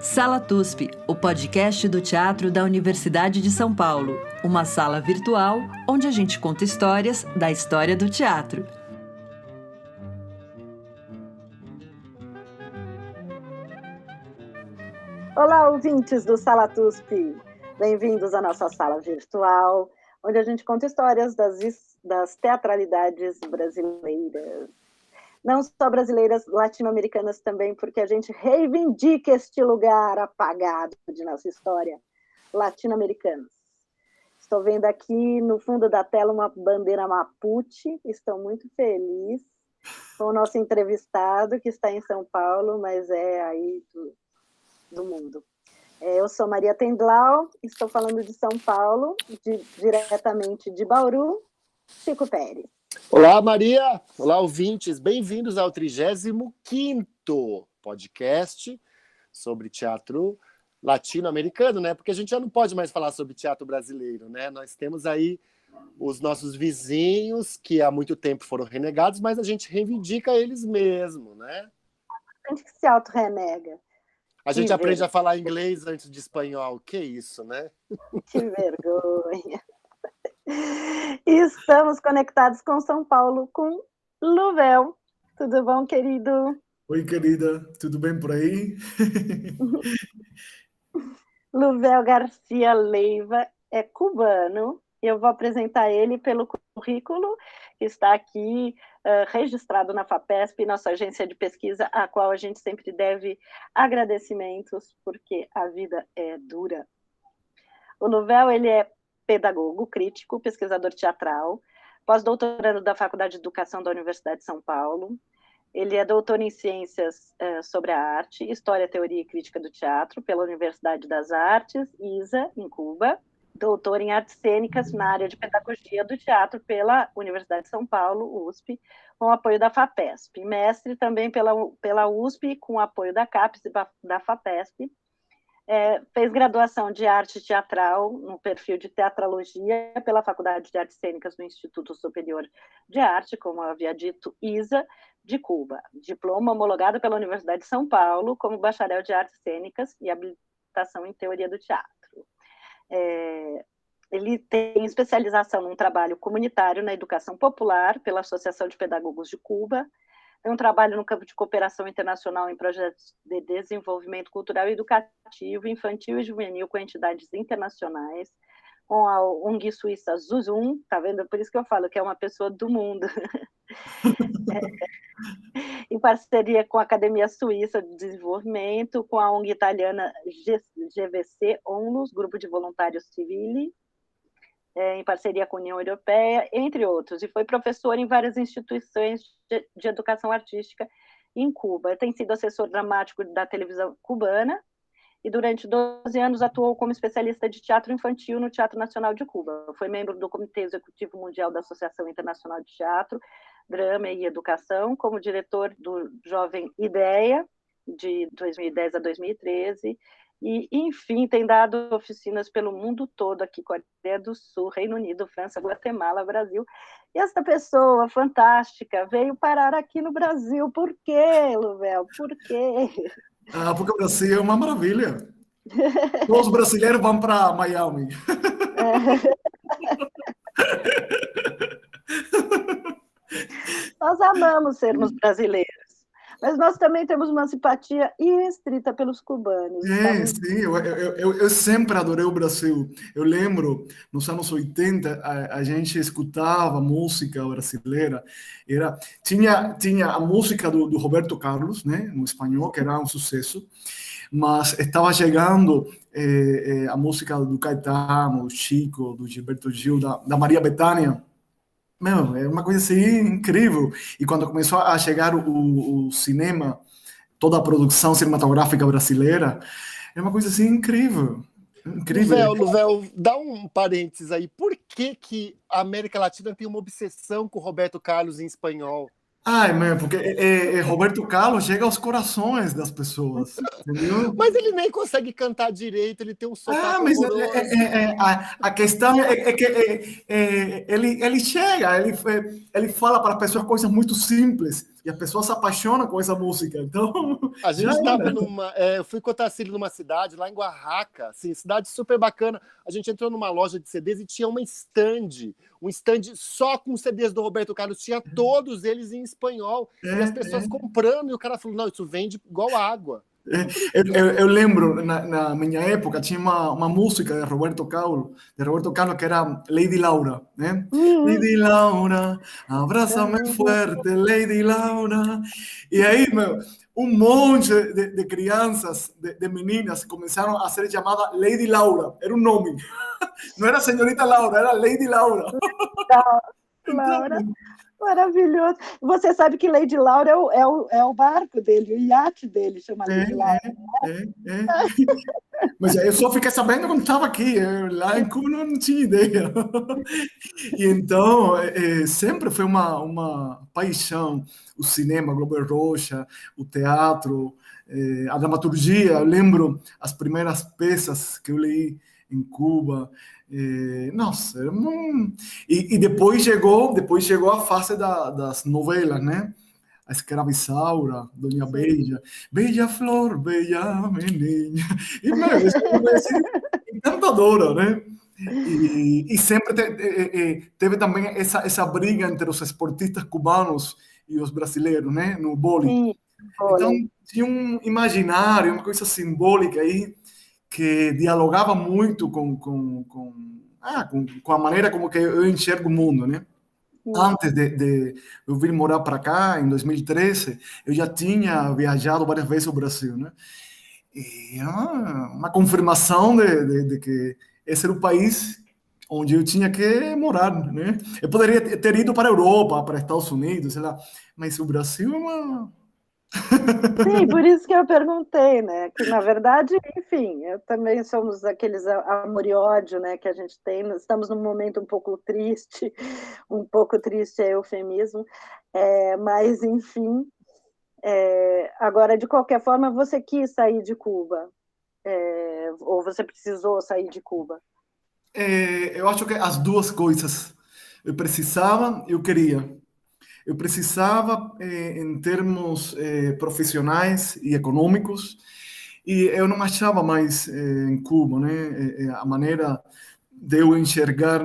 Sala TUSP, o podcast do teatro da Universidade de São Paulo. Uma sala virtual onde a gente conta histórias da história do teatro. Olá, ouvintes do Sala TUSP. Bem-vindos à nossa sala virtual, onde a gente conta histórias das teatralidades brasileiras. Não só brasileiras, latino-americanas também, porque a gente reivindica este lugar apagado de nossa história, latino-americanos. Estou vendo aqui no fundo da tela uma bandeira mapuche, estou muito feliz com o nosso entrevistado, que está em São Paulo, mas é aí do mundo. Eu sou Maria Tendlau, estou falando de São Paulo, diretamente de Bauru, Chico Pérez. Olá, Maria! Olá, ouvintes! Bem-vindos ao 35º podcast sobre teatro latino-americano, né? Porque a gente já não pode mais falar sobre teatro brasileiro, né? Nós temos aí os nossos vizinhos, que há muito tempo foram renegados, mas a gente reivindica eles mesmo, né? A gente que se auto-renega. A gente aprende a falar inglês antes de espanhol. Que isso, né? Que vergonha! E estamos conectados com São Paulo, com Luvel. Tudo bom, querido? Oi, querida. Tudo bem por aí? Luvel Garcia Leiva é cubano. Eu vou apresentar ele pelo currículo que está aqui registrado na FAPESP, nossa agência de pesquisa, a qual a gente sempre deve agradecimentos, porque a vida é dura. O Luvel, ele é pedagogo, crítico, pesquisador teatral, pós-doutorando da Faculdade de Educação da Universidade de São Paulo. Ele é doutor em Ciências sobre a Arte, História, Teoria e Crítica do Teatro pela Universidade das Artes, ISA, em Cuba. Doutor em Artes Cênicas na área de Pedagogia do Teatro pela Universidade de São Paulo, USP, com apoio da FAPESP. Mestre também pela USP, com apoio da CAPES e da FAPESP. Fez graduação de arte teatral no perfil de teatralogia pela Faculdade de Artes Cênicas do Instituto Superior de Arte, como havia dito, ISA, de Cuba. Diploma homologado pela Universidade de São Paulo como bacharel de artes cênicas e habilitação em teoria do teatro. Ele tem especialização num trabalho comunitário na educação popular pela Associação de Pedagogos de Cuba. Tem um trabalho no campo de cooperação internacional em projetos de desenvolvimento cultural e educativo, infantil e juvenil com entidades internacionais, com a ONG suíça Zuzum, tá vendo? Por isso que eu falo que é uma pessoa do mundo. Em parceria com a Academia Suíça de Desenvolvimento, com a ONG italiana GVC Onlus, Grupo de Voluntários Civili, em parceria com a União Europeia, entre outros, e foi professor em várias instituições de educação artística em Cuba. Tem sido assessor dramático da televisão cubana e durante 12 anos atuou como especialista de teatro infantil no Teatro Nacional de Cuba. Foi membro do Comitê Executivo Mundial da Associação Internacional de Teatro, Drama e Educação, como diretor do Jovem Ideia, de 2010 a 2013, e, enfim, tem dado oficinas pelo mundo todo, aqui, Coreia do Sul, Reino Unido, França, Guatemala, Brasil. E essa pessoa fantástica veio parar aqui no Brasil. Por quê, Luvel? Por quê? Porque o Brasil é uma maravilha. Todos os brasileiros vão para Miami. Nós amamos sermos brasileiros. Mas nós também temos uma simpatia irrestrita pelos cubanos. Sim, eu sempre adorei o Brasil. Eu lembro, nos anos 80, a gente escutava música brasileira. Tinha a música do Roberto Carlos, né, no espanhol, que era um sucesso, mas estava chegando a música do Caetano, do Chico, do Gilberto Gil, da Maria Bethânia. Meu, é uma coisa assim incrível. E quando começou a chegar o cinema, toda a produção cinematográfica brasileira, é uma coisa assim incrível. Incrível. Luvel, dá um parênteses aí. Por que a América Latina tem uma obsessão com o Roberto Carlos em espanhol? Ai, meu, porque Roberto Carlos chega aos corações das pessoas, entendeu? Mas ele nem consegue cantar direito, ele tem um sotaque Mas horroroso. a questão é que ele chega, ele fala para as pessoas coisas muito simples, e as pessoas se apaixonam com essa música. Então, A já gente estava era. eu fui com o Tarsílio numa cidade, lá em Oaxaca, assim, cidade super bacana. A gente entrou numa loja de CDs e tinha um stand só com CDs do Roberto Carlos, tinha todos eles em espanhol, e as pessoas comprando, e o cara falou, não, isso vende igual água. Eu lembro, na minha época, tinha uma música de Roberto Carlos, que era Lady Laura, né? Lady Laura, abraça-me forte, Lady Laura. E aí, meu, um monte de crianças, de meninas, começaram a ser chamadas Lady Laura. Era um nome. Não era Senhorita Laura, era Lady Laura. Então, Laura, maravilhoso. Você sabe que Lady Laura é o barco dele, o iate dele chama Lady Laura. é. Mas eu só fiquei sabendo quando estava aqui. Lá em Cuba não tinha ideia. E então, sempre foi uma paixão o cinema, Globo Rocha, o teatro, a dramaturgia. Eu lembro as primeiras peças que eu li em Cuba. Nossa, e depois chegou a fase das novelas, né? A Escravizaura, Dona Beija, Beija Flor, Beija Menina. E, meu, isso é uma coisa assim, encantadora, né? E sempre teve também essa briga entre os esportistas cubanos e os brasileiros, né? No vôlei. Sim, Então, vôlei. tinha um imaginário, uma coisa simbólica aí, que dialogava muito com a maneira como que eu enxergo o mundo, né? Antes de eu vir morar para cá, em 2013, eu já tinha viajado várias vezes ao Brasil, né? E é uma confirmação de que esse era o país onde eu tinha que morar, né? Eu poderia ter ido para a Europa, para Estados Unidos, sei lá, mas o Brasil é uma... Sim, por isso que eu perguntei, né? Que na verdade, enfim, eu também somos aqueles amor e ódio, né? Que a gente tem. Nós estamos num momento um pouco triste é eufemismo, mas enfim. Agora, de qualquer forma, você quis sair de Cuba, ou você precisou sair de Cuba? Eu acho que as duas coisas. Eu precisava, eu queria. Eu precisava, em termos profissionais e econômicos, e eu não achava mais em Cuba, né, a maneira de eu enxergar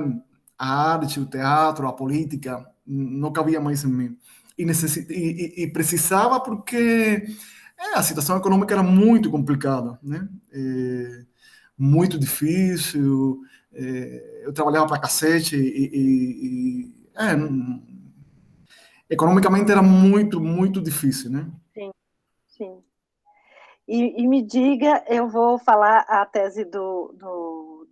a arte, o teatro, a política, não cabia mais em mim. E precisava porque a situação econômica era muito complicada, né? Muito difícil. Eu trabalhava para cacete economicamente era muito, muito difícil, né? Sim, sim. E me diga, eu vou falar a tese do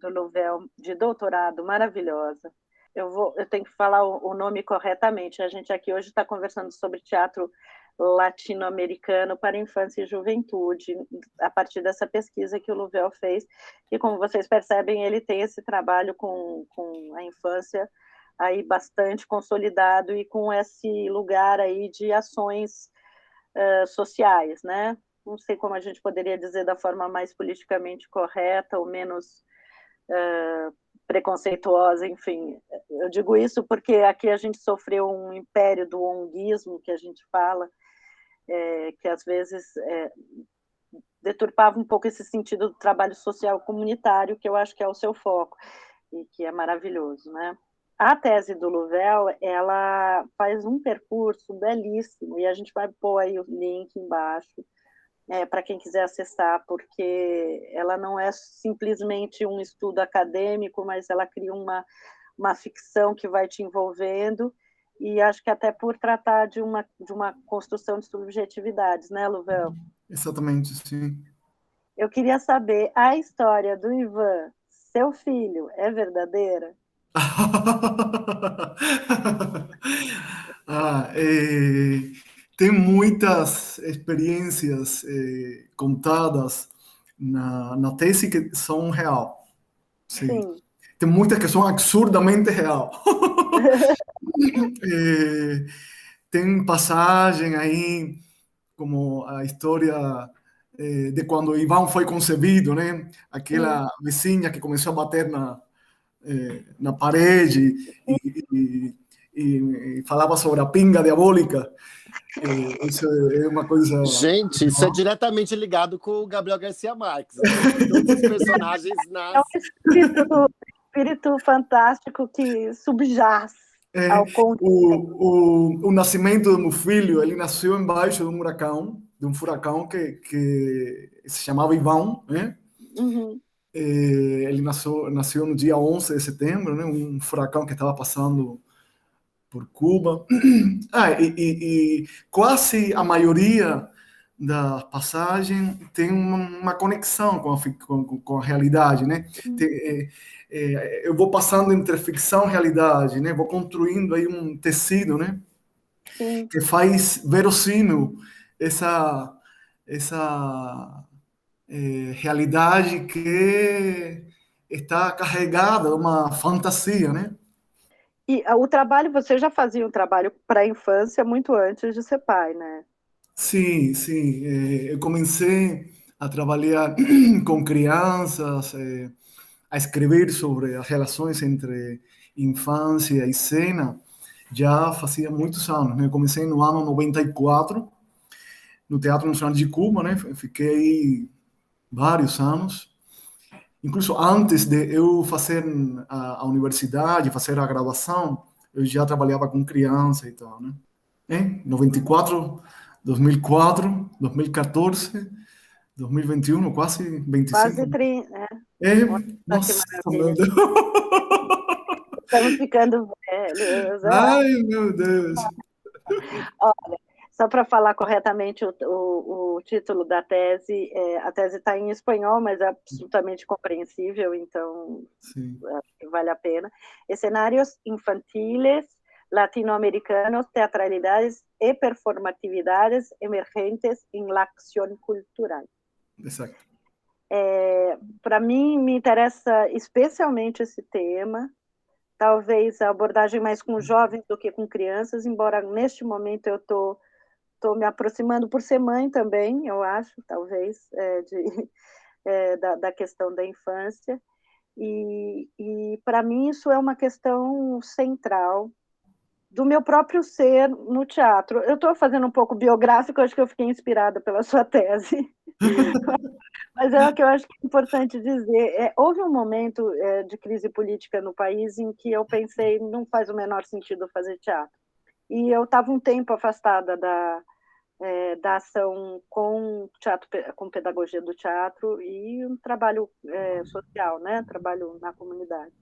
Louvel de doutorado, maravilhosa. Eu tenho que falar o nome corretamente. A gente aqui hoje está conversando sobre teatro latino-americano para infância e juventude, a partir dessa pesquisa que o Louvel fez. E como vocês percebem, ele tem esse trabalho com a infância aí bastante consolidado e com esse lugar aí de ações sociais, né? Não sei como a gente poderia dizer da forma mais politicamente correta ou menos preconceituosa, enfim. Eu digo isso porque aqui a gente sofreu um império do onguismo, que a gente fala, que às vezes deturpava um pouco esse sentido do trabalho social comunitário, que eu acho que é o seu foco, e que é maravilhoso, né? A tese do Louvel, ela faz um percurso belíssimo, e a gente vai pôr aí o link embaixo, para quem quiser acessar, porque ela não é simplesmente um estudo acadêmico, mas ela cria uma ficção que vai te envolvendo, e acho que até por tratar de uma construção de subjetividades, né, Louvel? Exatamente, sim. Eu queria saber, a história do Ivan, seu filho, é verdadeira? Ah, tem muitas experiências contadas na tese que são real. Sim. Sim. Tem muitas que são absurdamente real. Eh, Tem passagem aí, como a história de quando Ivan foi concebido, né? Aquela vizinha que começou a bater na parede e falava sobre a pinga diabólica. Isso é uma coisa... Gente, isso é diretamente ligado com o Gabriel Garcia Marques, né? Todos os personagens É um nascem... espírito fantástico que subjaz ao conto. O nascimento do meu filho, ele nasceu embaixo de um furacão que se chamava Ivão, né? Uhum. Ele nasceu no dia 11 de setembro, né? Um furacão que estava passando por Cuba. E quase a maioria da passagem tem uma conexão com a realidade, né? Eu vou passando entre ficção e realidade, né? Vou construindo aí um tecido, né? Sim. Que faz verossímil essa realidade que está carregada de uma fantasia, né? E o trabalho, você já fazia um trabalho para a infância muito antes de ser pai, né? Sim, sim. Eu comecei a trabalhar com crianças, a escrever sobre as relações entre infância e cena, já fazia muitos anos, né? Eu comecei no ano 94, no Teatro Nacional de Cuba, né? Fiquei aí vários anos. Incluso antes de eu fazer a universidade, fazer a graduação, eu já trabalhava com criança e tal, né? 94, 2004, 2014, 2021, quase 25. Quase 30, né? Olha que Nossa, meu maravilha. Deus. Estamos ficando velhos. Ai, meu Deus. Olha, só para falar corretamente o título da tese, a tese está em espanhol, mas é absolutamente compreensível, então Sim. acho que vale a pena. Escenarios infantiles latinoamericanos, teatralidades e performatividades emergentes em la acción cultural. Exato. Para mim, me interessa especialmente esse tema, talvez a abordagem mais com jovens do que com crianças, embora neste momento eu estou me aproximando por ser mãe também, eu acho, talvez, da questão da infância. E para mim isso é uma questão central do meu próprio ser no teatro. Eu estou fazendo um pouco biográfico, acho que eu fiquei inspirada pela sua tese. Mas é o que eu acho que é importante dizer. Houve um momento de crise política no país em que eu pensei, não faz o menor sentido fazer teatro. E eu estava um tempo afastada da ação com teatro, com pedagogia do teatro e um trabalho social, né? Trabalho na comunidade.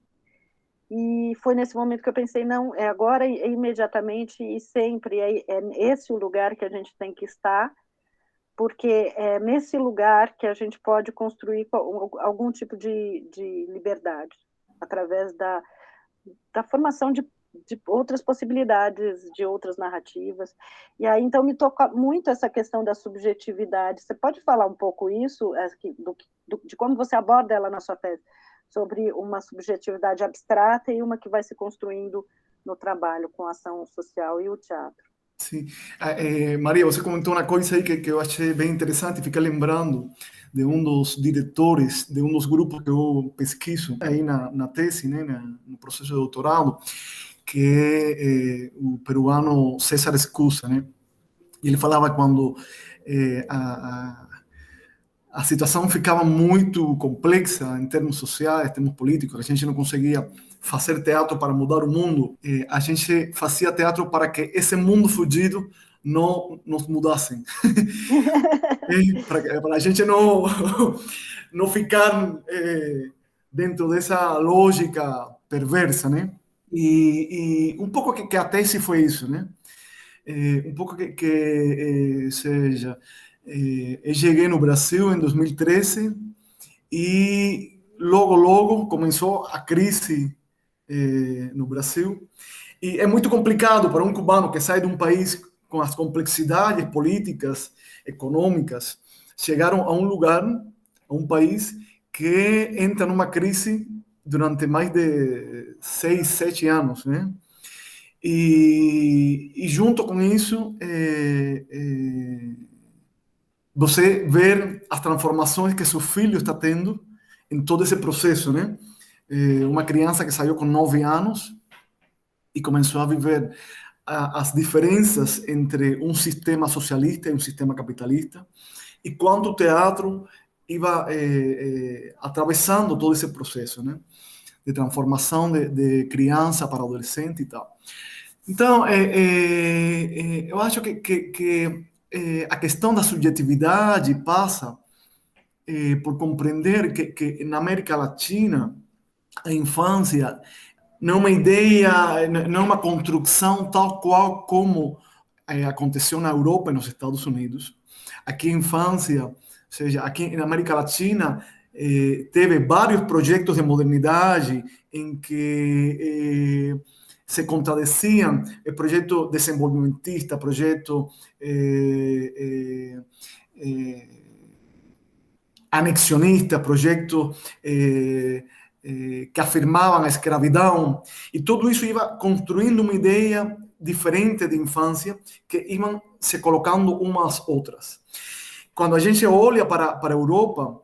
E foi nesse momento que eu pensei, não, agora, imediatamente e sempre, é esse o lugar que a gente tem que estar, porque é nesse lugar que a gente pode construir algum tipo de liberdade, através da formação de outras possibilidades, de outras narrativas. E aí, então, me toca muito essa questão da subjetividade. Você pode falar um pouco isso, de como você aborda ela na sua tese, sobre uma subjetividade abstrata e uma que vai se construindo no trabalho com a ação social e o teatro? Sim. Maria, você comentou uma coisa aí que eu achei bem interessante, fiquei lembrando de um dos diretores de um dos grupos que eu pesquiso aí na tese, né, no processo de doutorado, que é o peruano César Escusa, né? E ele falava quando a situação ficava muito complexa em termos sociais, em termos políticos, a gente não conseguia fazer teatro para mudar o mundo, a gente fazia teatro para que esse mundo fugido não nos mudasse. Para a gente não ficar dentro dessa lógica perversa, né? E um pouco que a tese foi isso, né? Um pouco seja, eu cheguei no Brasil em 2013 e logo começou a crise no Brasil. E é muito complicado para um cubano que sai de um país com as complexidades políticas, econômicas, chegar a um lugar, a um país que entra numa crise durante mais de 6, 7 anos, né? E junto com isso, você ver as transformações que seu filho está tendo em todo esse processo, né? Uma criança que saiu com 9 anos e começou a viver as diferenças entre um sistema socialista e um sistema capitalista, e quanto o teatro ia atravessando todo esse processo, né, de transformação de criança para adolescente e tal. Então, eu acho que a questão da subjetividade passa por compreender que na América Latina a infância não é uma ideia, não é uma construção tal qual como aconteceu na Europa e nos Estados Unidos. Aqui a infância, ou seja, aqui na América Latina, teve vários projetos de modernidade em que se contradiziam projeto desenvolvimentista, projeto anexionista, projetos que afirmavam a escravidão, e tudo isso ia construindo uma ideia diferente de infância que iam se colocando umas outras. Quando a gente olha para a Europa,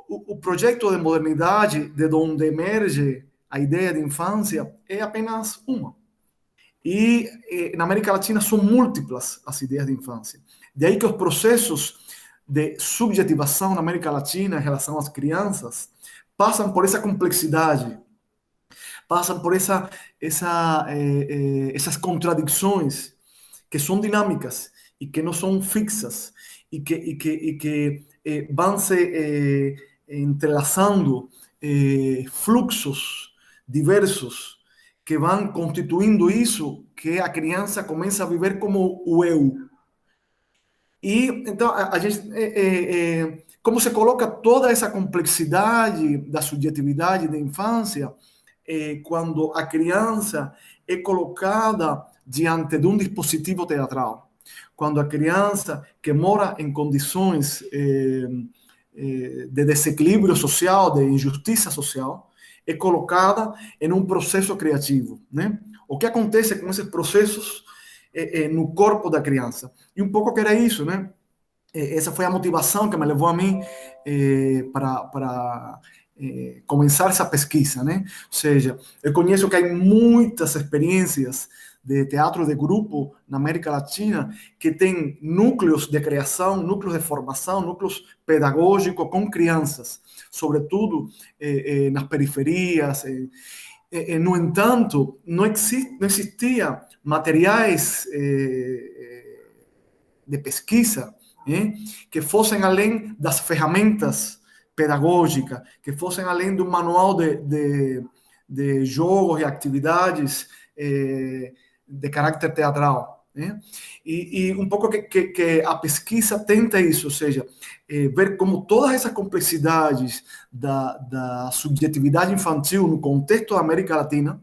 o projeto de modernidade de onde emerge a ideia de infância é apenas uma. E na América Latina são múltiplas as ideias de infância. De aí que os processos de subjetivação na América Latina em relação às crianças passam por essa complexidade, passam por essas contradições que são dinâmicas e que não são fixas e que vão se entrelaçando fluxos diversos que vão constituindo isso que a criança começa a viver como o eu. E então a gente como se coloca toda essa complexidade da subjetividade da infância quando a criança é colocada diante de um dispositivo teatral, quando a criança que mora em condições de desequilíbrio social, de injustiça social, é colocada em um processo criativo, né? O que acontece com esses processos no corpo da criança? E um pouco que era isso, né? Essa foi a motivação que me levou a mim para começar essa pesquisa, né? Ou seja, eu conheço que há muitas experiências de teatro de grupo na América Latina que tem núcleos de criação, núcleos de formação, núcleos pedagógicos com crianças, sobretudo nas periferias. No entanto, não existia materiais de pesquisa que fossem além das ferramentas pedagógicas, que fossem além do manual de jogos e atividades de caráter teatral. E um pouco que a pesquisa tenta isso, ou seja, ver como todas essas complexidades da subjetividade infantil no contexto da América Latina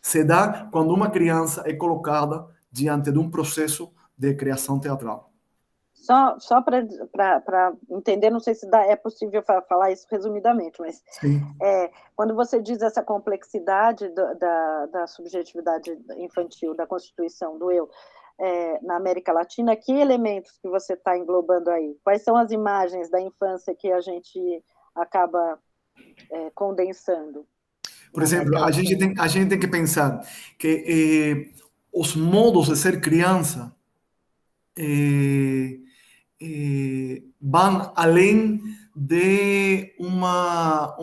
se dá quando uma criança é colocada diante de um processo de criação teatral. Só para entender, não sei se é possível falar isso resumidamente, mas quando você diz essa complexidade da subjetividade infantil, da constituição do eu na América Latina, que elementos que você está englobando aí? Quais são as imagens da infância que a gente acaba condensando? Por exemplo, a gente tem que pensar que os modos de ser criança vão além de uma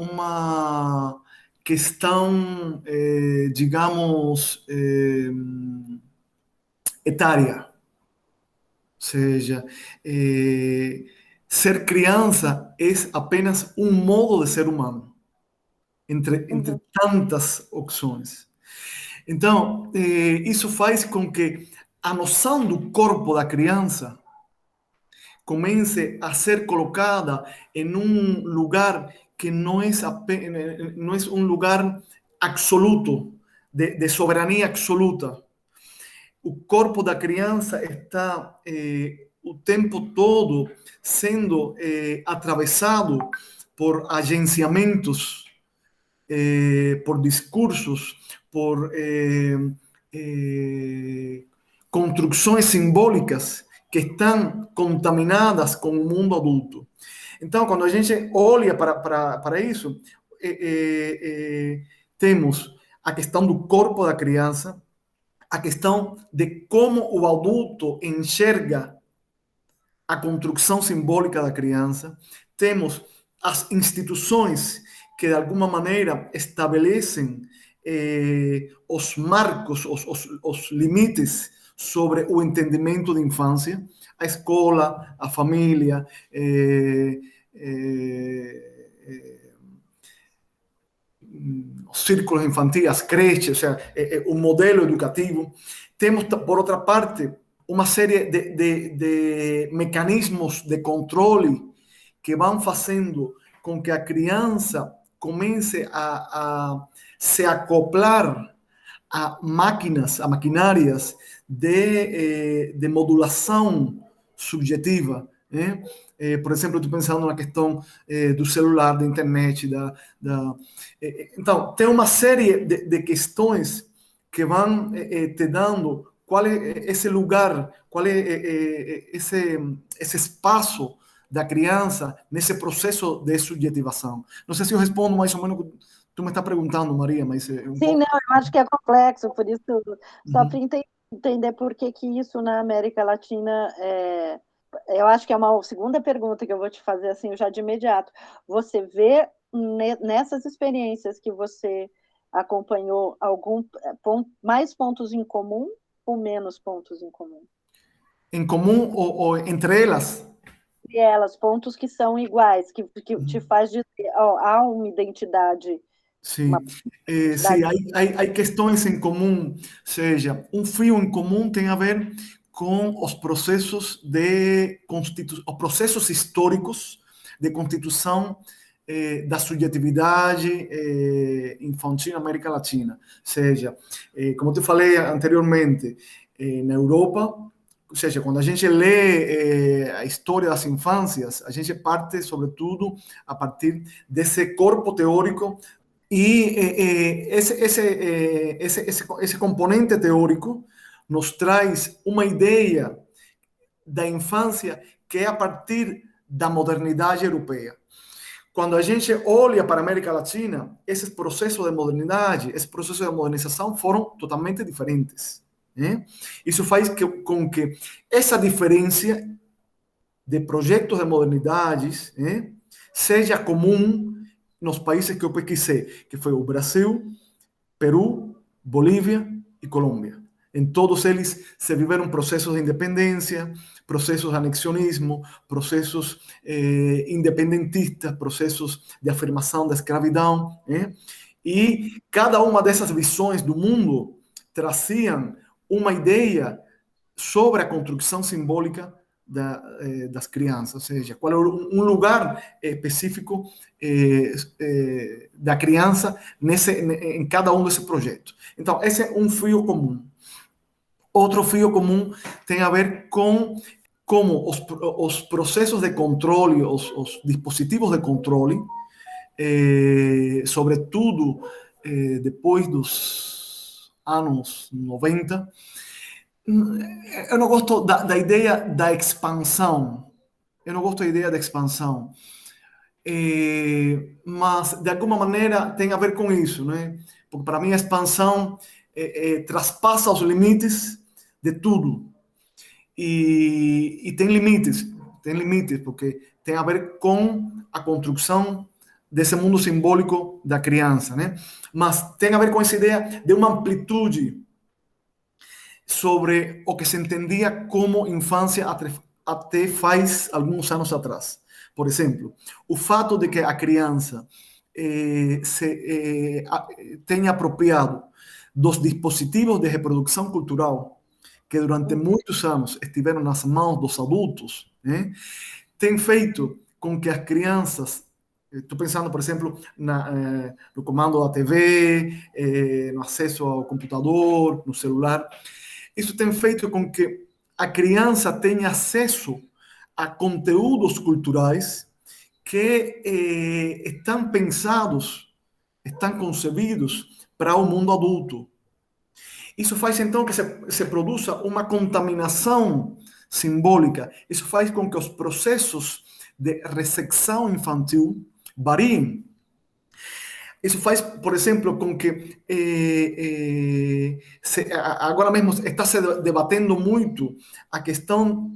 questão, digamos, etária. Ou seja, ser criança é apenas um modo de ser humano, entre tantas opções. Então, isso faz com que a noção do corpo da criança comece a ser colocada em um lugar que não é um lugar absoluto, de soberania absoluta. O corpo da criança está o tempo todo sendo atravessado por agenciamentos, por discursos, por construções simbólicas que estão contaminadas com o mundo adulto. Então, quando a gente olha para isso, temos a questão do corpo da criança, a questão de como o adulto enxerga a construção simbólica da criança, temos as instituições que, de alguma maneira, estabelecem os marcos, os limites sobre o entendimento de infância, a escola, a família, os círculos infantis, as creches, ou seja, o modelo educativo. Temos, por outra parte, uma série de mecanismos de controle que vão fazendo com que a criança comece a se acoplar a máquinas, a maquinárias de modulação subjetiva, né? Por exemplo, estou pensando na questão do celular, da internet. Então, tem uma série de questões que vão te dando qual é esse lugar, qual é esse espaço da criança nesse processo de subjetivação. Não sei se eu respondo mais ou menos o que tu me está perguntando, Maria, mas é um Sim, pouco... não, eu acho que é complexo, por isso, só Uhum. para entender por que isso na América Latina eu acho que é uma segunda pergunta que eu vou te fazer assim já de imediato. Você vê nessas experiências que você acompanhou mais pontos em comum ou menos pontos em comum? Em comum ou entre elas? E elas, pontos que são iguais, que te faz dizer, há uma identidade, uma Sim, sim, identidade. há questões em comum, seja, um fio em comum tem a ver com os processos os processos históricos de constituição da subjetividade infantil na América Latina. Seja, como te falei anteriormente, na Europa, ou seja, quando a gente lê a história das infâncias, a gente parte, sobretudo, a partir desse corpo teórico e esse componente teórico nos traz uma ideia da infância que é a partir da modernidade europeia. Quando a gente olha para a América Latina, esses processos de modernidade, esses processos de modernização foram totalmente diferentes. Né? Isso faz com que essa diferença de projetos de modernidades seja comum nos países que eu pesquisei, que foi o Brasil, Peru, Bolívia e Colômbia. Em todos eles se viveram processos de independência, processos de anexionismo, processos independentistas, processos de afirmação da escravidão. E cada uma dessas visões do mundo traziam uma ideia sobre a construção simbólica das crianças, ou seja, qual é um lugar específico da criança em cada um desses projetos. Então, esse é um fio comum. Outro fio comum tem a ver com como os processos de controle, os dispositivos de controle, sobretudo depois dos anos 90, eu não gosto da ideia da expansão. Eu não gosto da ideia da expansão. Mas, de alguma maneira, tem a ver com isso, né? Porque, para mim, a expansão traspassa os limites de tudo. E tem limites, porque tem a ver com a construção desse mundo simbólico da criança, né? Mas tem a ver com essa ideia de uma amplitude sobre o que se entendia como infância até faz alguns anos atrás. Por exemplo, o fato de que a criança tenha apropriado dos dispositivos de reprodução cultural que durante muitos anos estiveram nas mãos dos adultos, né, tem feito com que as crianças, estou pensando, por exemplo, no comando da TV, no acesso ao computador, no celular. Isso tem feito com que a criança tenha acesso a conteúdos culturais que estão pensados, estão concebidos para o mundo adulto. Isso faz, então, que se produza uma contaminação simbólica. Isso faz com que os processos de recepção infantil variem. isso faz, por exemplo, com que agora mesmo está se debatendo muito a questão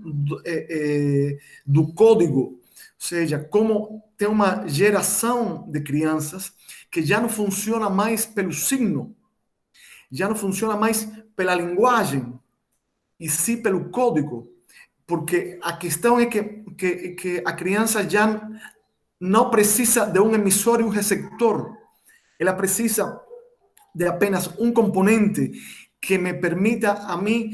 do código, ou seja, como tem uma geração de crianças que já não funciona mais pelo signo, já não funciona mais pela linguagem, e sim pelo código, porque a questão é que a criança já não precisa de um emissor e um receptor, ela precisa de apenas um componente que me permita a mim,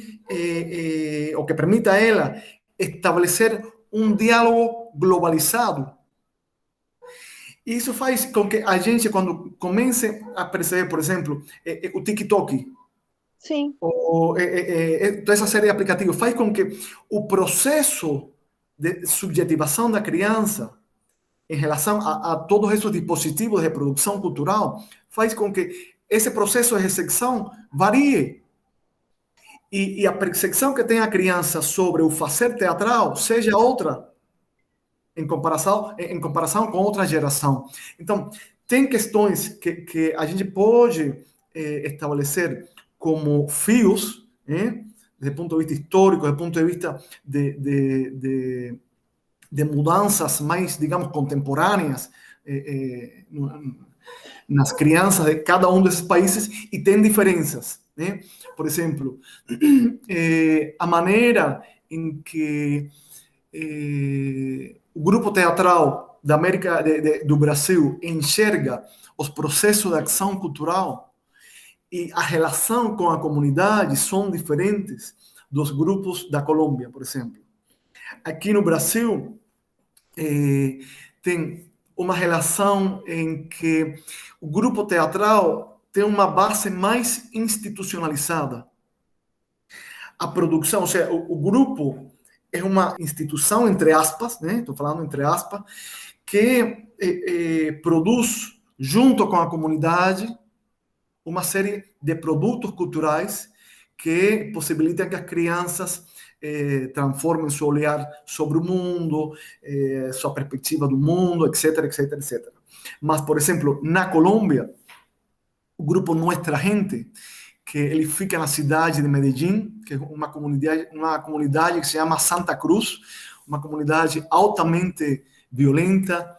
ou que permita a ela, estabelecer um diálogo globalizado. E isso faz com que a gente, quando comece a perceber, por exemplo, o TikTok, Sim. toda essa série de aplicativos, faz com que o processo de subjetivação da criança em relação a todos esses dispositivos de reprodução cultural, faz com que esse processo de recepção varie. E a percepção que tem a criança sobre o fazer teatral seja outra em comparação com outra geração. Então, tem questões que a gente pode estabelecer como fios, desde o ponto de vista histórico, desde o ponto de vista de mudanças mais, digamos, contemporâneas nas crianças de cada um desses países, e tem diferenças, né? Por exemplo, a maneira em que o grupo teatral da América do Brasil enxerga os processos de ação cultural e a relação com a comunidade são diferentes dos grupos da Colômbia, por exemplo. Aqui no Brasil, tem uma relação em que o grupo teatral tem uma base mais institucionalizada. A produção, ou seja, o grupo é uma instituição, entre aspas, né? Estou falando entre aspas, que produz, junto com a comunidade, uma série de produtos culturais que possibilitam que as crianças transformem seu olhar sobre o mundo, sua perspectiva do mundo, etc, etc, etc. Mas, por exemplo, na Colômbia, o grupo Nuestra Gente, que ele fica na cidade de Medellín, que é uma comunidade que se chama Santa Cruz, uma comunidade altamente violenta,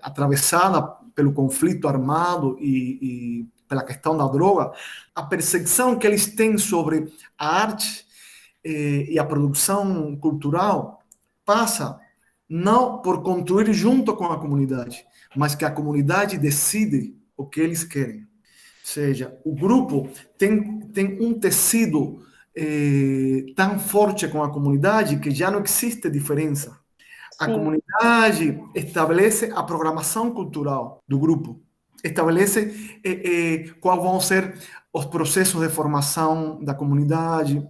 atravessada pelo conflito armado e pela questão da droga. A percepção que eles têm sobre a arte e a produção cultural passa não por construir junto com a comunidade, mas que a comunidade decide o que eles querem. Ou seja, o grupo tem um tecido tão forte com a comunidade que já não existe diferença. A Sim. comunidade estabelece a programação cultural do grupo, estabelece quais vão ser os processos de formação da comunidade,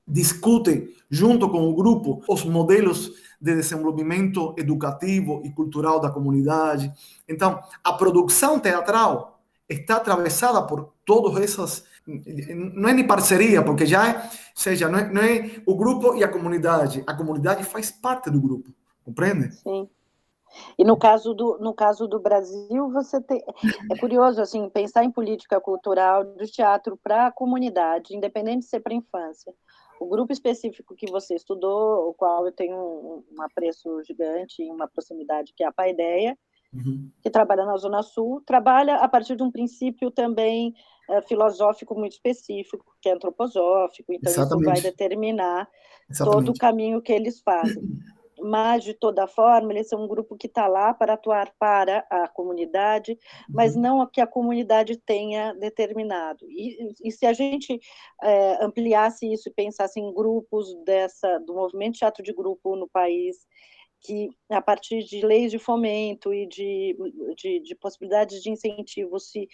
discutem junto com o grupo os modelos de desenvolvimento educativo e cultural da comunidade. Então, a produção teatral está atravessada por todas essas, não é nem parceria, porque já seja, não é o grupo e a comunidade faz parte do grupo, compreende? Sim. E no caso do Brasil, você tem... É curioso, assim, pensar em política cultural do teatro para a comunidade, independente de ser para a infância. O grupo específico que você estudou, o qual eu tenho um apreço gigante e uma proximidade, que é a Paideia, que trabalha na Zona Sul, trabalha a partir de um princípio também filosófico muito específico, que é antroposófico, então isso vai determinar todo o caminho que eles fazem. Mas, de toda forma, eles são um grupo que está lá para atuar para a comunidade, mas não o que a comunidade tenha determinado. E se a gente ampliasse isso e pensasse em grupos do movimento de teatro de grupo no país, que, a partir de leis de fomento e de possibilidades de incentivo, se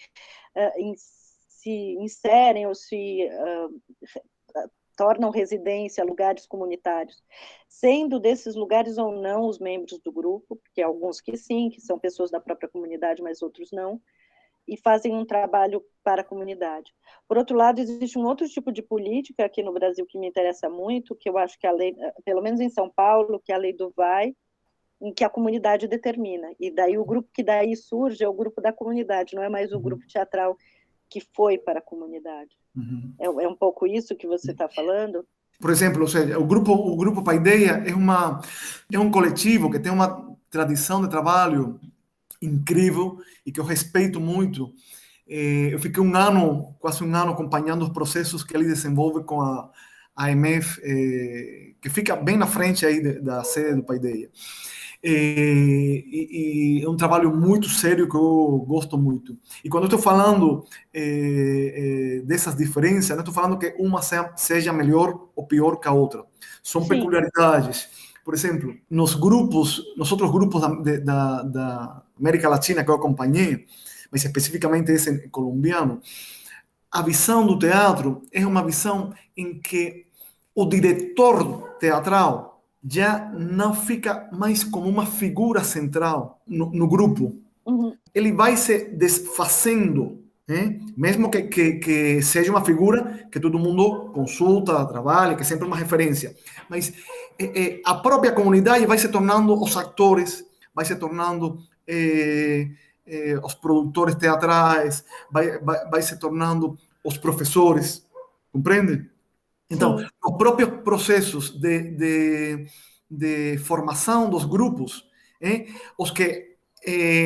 inserem ou se tornam residência, lugares comunitários, sendo desses lugares ou não os membros do grupo, porque alguns que sim, que são pessoas da própria comunidade, mas outros não, e fazem um trabalho para a comunidade. Por outro lado, existe um outro tipo de política aqui no Brasil que me interessa muito, que eu acho que a lei, pelo menos em São Paulo, que é a lei do VAI, em que a comunidade determina. E daí o grupo que daí surge é o grupo da comunidade, não é mais o grupo teatral que foi para a comunidade. Uhum. É um pouco isso que você está falando? Por exemplo, ou seja, o grupo Paideia é um coletivo que tem uma tradição de trabalho incrível e que eu respeito muito. Eu fiquei quase um ano, acompanhando os processos que ele desenvolve com a AMF, que fica bem na frente aí da sede do Paideia. E é um trabalho muito sério que eu gosto muito. E quando eu estou falando dessas diferenças, não estou falando que uma seja melhor ou pior que a outra. São Sim. peculiaridades. Por exemplo, nos outros grupos da América Latina que eu acompanhei, mas especificamente esse colombiano, a visão do teatro é uma visão em que o diretor teatral já não fica mais como uma figura central no grupo. Uhum. Ele vai se desfazendo, né? Mesmo que seja uma figura que todo mundo consulta, trabalha, que é sempre uma referência. Mas a própria comunidade vai se tornando os atores, vai se tornando os produtores teatrais, vai se tornando os professores, compreende? Então, Sim. os próprios processos de formação dos grupos, os que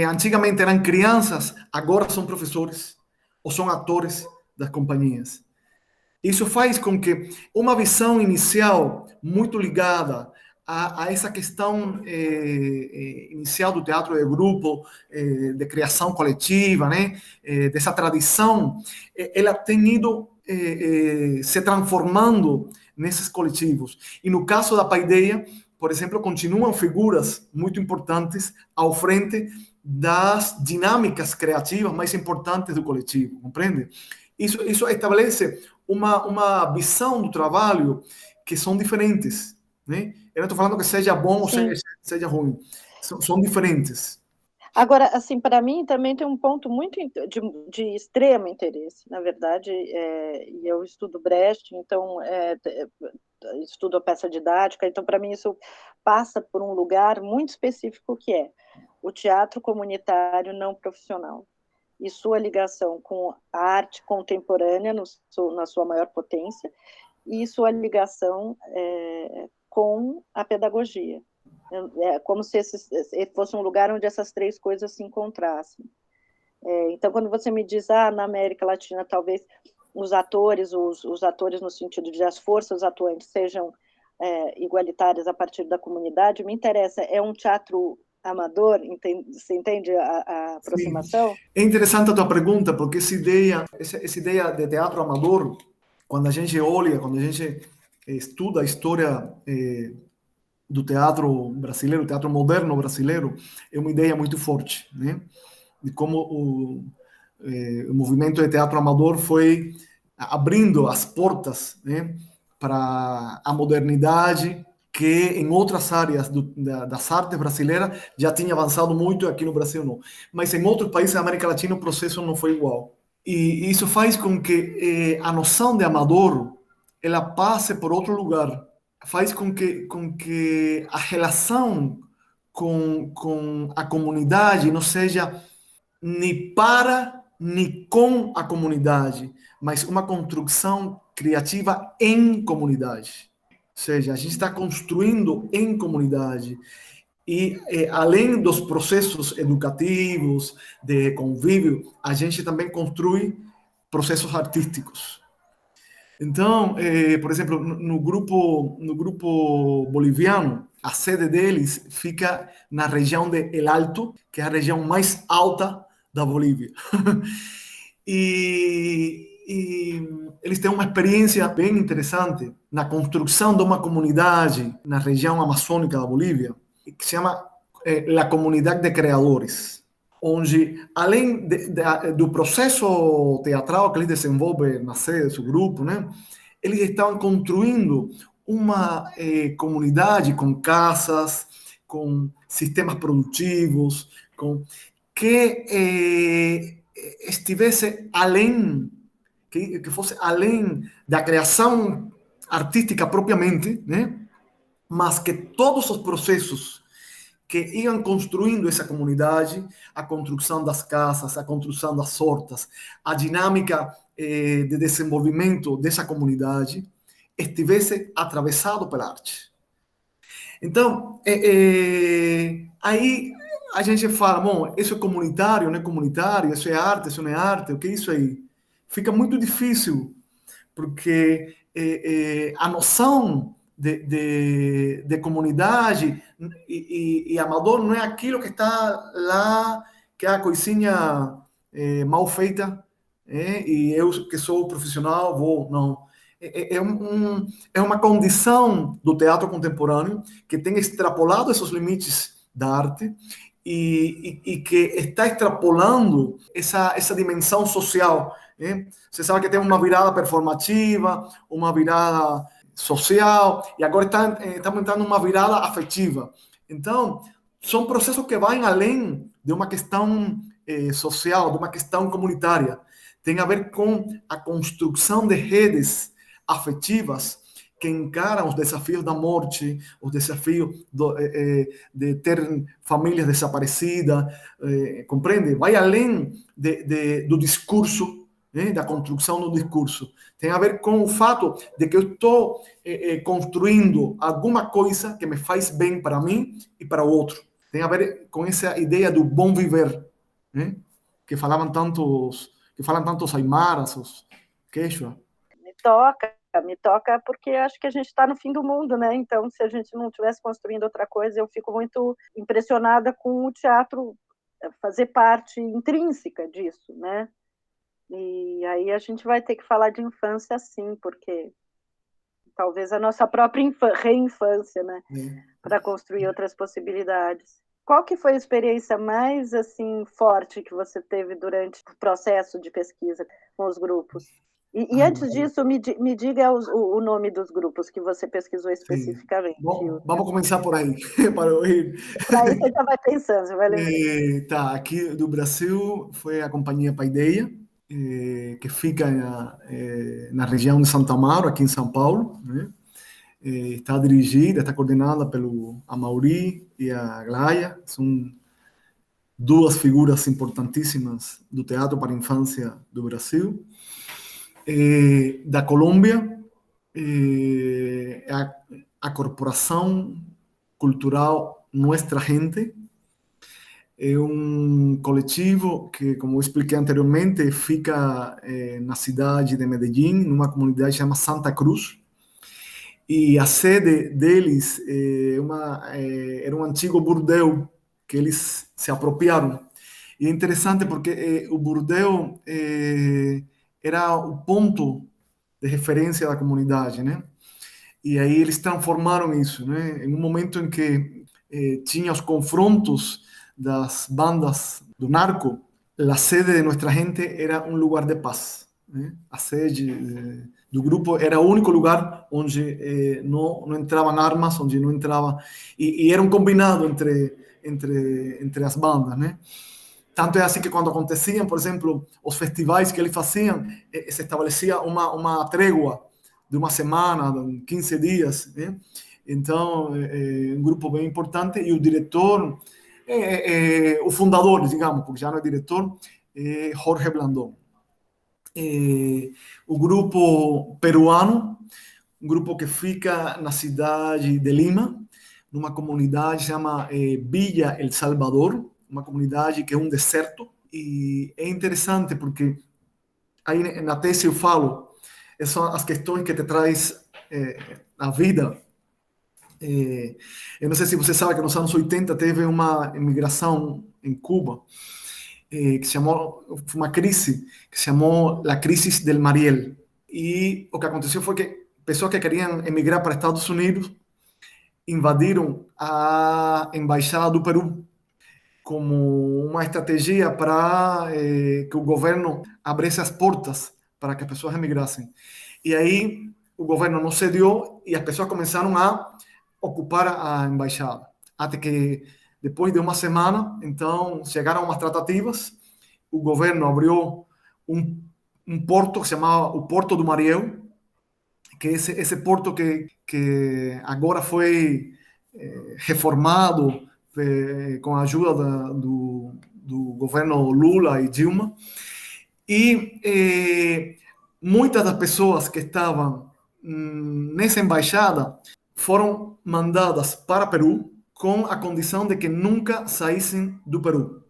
antigamente eram crianças, agora são professores ou são atores das companhias. Isso faz com que uma visão inicial muito ligada a essa questão inicial do teatro de grupo, de criação coletiva, né, dessa tradição, ela tem ido se transformando nesses coletivos. E no caso da Paideia, por exemplo, continuam figuras muito importantes ao frente das dinâmicas criativas mais importantes do coletivo, compreende? Isso estabelece uma visão do trabalho que são diferentes, né? Eu não estou falando que seja bom ou seja ruim, são diferentes. Agora, assim, para mim também tem um ponto muito de extremo interesse, na verdade, eu estudo Brecht, então estudo a peça didática, então para mim isso passa por um lugar muito específico que é o teatro comunitário não profissional e sua ligação com a arte contemporânea na sua maior potência e sua ligação com a pedagogia. É como se fosse um lugar onde essas três coisas se encontrassem. Então, quando você me diz, na América Latina, talvez os atores no sentido de as forças atuantes sejam igualitárias a partir da comunidade, me interessa, é um teatro amador? Você entende a aproximação? Sim. É interessante a tua pergunta, porque essa ideia de teatro amador, quando a gente olha, quando a gente estuda a história do teatro brasileiro, teatro moderno brasileiro, é uma ideia muito forte, né? De como o movimento de teatro amador foi abrindo as portas, né, para a modernidade que em outras áreas das artes brasileiras já tinha avançado muito, aqui no Brasil não. Mas em outros países da América Latina o processo não foi igual. E isso faz com que a noção de amador ela passe por outro lugar. Faz com que a relação com a comunidade não seja nem para nem com a comunidade, mas uma construção criativa em comunidade. Ou seja, a gente está construindo em comunidade. E, além dos processos educativos, de convívio, a gente também construi processos artísticos. Então, por exemplo, no grupo boliviano, a sede deles fica na região de El Alto, que é a região mais alta da Bolívia. E eles têm uma experiência bem interessante na construção de uma comunidade na região amazônica da Bolívia, que se chama a Comunidade de Criadores, onde, além do processo teatral que eles desenvolvem na sede do seu grupo, né, eles estavam construindo uma comunidade com casas, com sistemas produtivos, que estivesse além, que fosse além da criação artística propriamente, né, mas que todos os processos que iam construindo essa comunidade, a construção das casas, a construção das hortas, a dinâmica de desenvolvimento dessa comunidade estivesse atravessado pela arte. Então, aí a gente fala, bom, isso é comunitário, não é comunitário, isso é arte, isso não é arte, o que é isso aí? Fica muito difícil, porque a noção de comunidade e amador não é aquilo que está lá, que é a coisinha mal feita, e eu que sou profissional vou, não. É uma condição do teatro contemporâneo que tem extrapolado esses limites da arte e que está extrapolando essa dimensão social. Você sabe que tem uma virada performativa, uma virada social, e agora estamos entrando numa virada afetiva. Então, são processos que vão além de uma questão social, de uma questão comunitária. Tem a ver com a construção de redes afetivas que encaram os desafios da morte, os desafios de ter famílias desaparecidas, compreende? Vai além do discurso, da construção do discurso. Tem a ver com o fato de que eu estou construindo alguma coisa que me faz bem para mim e para o outro. Tem a ver com essa ideia do bom viver, que falam tantos aimaras, os quechua. Me toca porque acho que a gente está no fim do mundo, né? Então, se a gente não estivesse construindo outra coisa, eu fico muito impressionada com o teatro fazer parte intrínseca disso, né? E aí a gente vai ter que falar de infância, sim, porque talvez a nossa própria reinfância, né? Para construir outras possibilidades. Qual que foi a experiência mais assim forte que você teve durante o processo de pesquisa com os grupos? E antes disso, me diga o nome dos grupos que você pesquisou especificamente. Bom, vamos começar por aí, para ouvir. Para aí você já vai pensando, você vai lembrando. Tá, aqui do Brasil foi a Companhia Paideia, que fica na região de Santa Amaro, aqui em São Paulo, né? Está dirigida, está coordenada pelo Amaury e a Glaya, são duas figuras importantíssimas do teatro para a infância do Brasil. Da Colômbia, a Corporação Cultural Nuestra Gente, é um coletivo que, como eu expliquei anteriormente, fica na cidade de Medellín, numa comunidade chamada Santa Cruz, e a sede deles era um antigo burdel que eles se apropriaram. E é interessante porque o burdel era o ponto de referência da comunidade, né? E aí eles transformaram isso, né? Em um momento em que tinha os confrontos das bandas do narco, a sede de Nuestra Gente era um lugar de paz, né? A sede do grupo era o único lugar onde não entravam armas, onde não entrava... E era um combinado entre as bandas, né? Tanto é assim que quando aconteciam, por exemplo, os festivais que eles faziam, se estabelecia uma trégua de uma semana, 15 dias, né? Então, um grupo bem importante, e o diretor, o fundador, digamos, porque já não é diretor, Jorge Blandón. O grupo peruano, um grupo que fica na cidade de Lima, numa comunidade chamada Villa El Salvador, uma comunidade que é um deserto, e é interessante porque aí na tese eu falo, são as questões que te traz a vida. Eu não sei se você sabe que nos anos 80 teve uma imigração em Cuba, que se chamou, uma crise que se chamou a crise del Mariel. E o que aconteceu foi que pessoas que queriam emigrar para Estados Unidos invadiram a embaixada do Peru como uma estratégia para que o governo abrisse as portas para que as pessoas emigrassem. E aí o governo não cedeu e as pessoas começaram a ocupar a embaixada. Até que depois de uma semana, então, chegaram umas tratativas, o governo abriu um porto que se chamava o Porto do Mariel, que é esse porto que agora foi reformado com a ajuda do governo Lula e Dilma. E muitas das pessoas que estavam nessa embaixada foram mandadas para Peru com a condição de que nunca saíssem do Peru.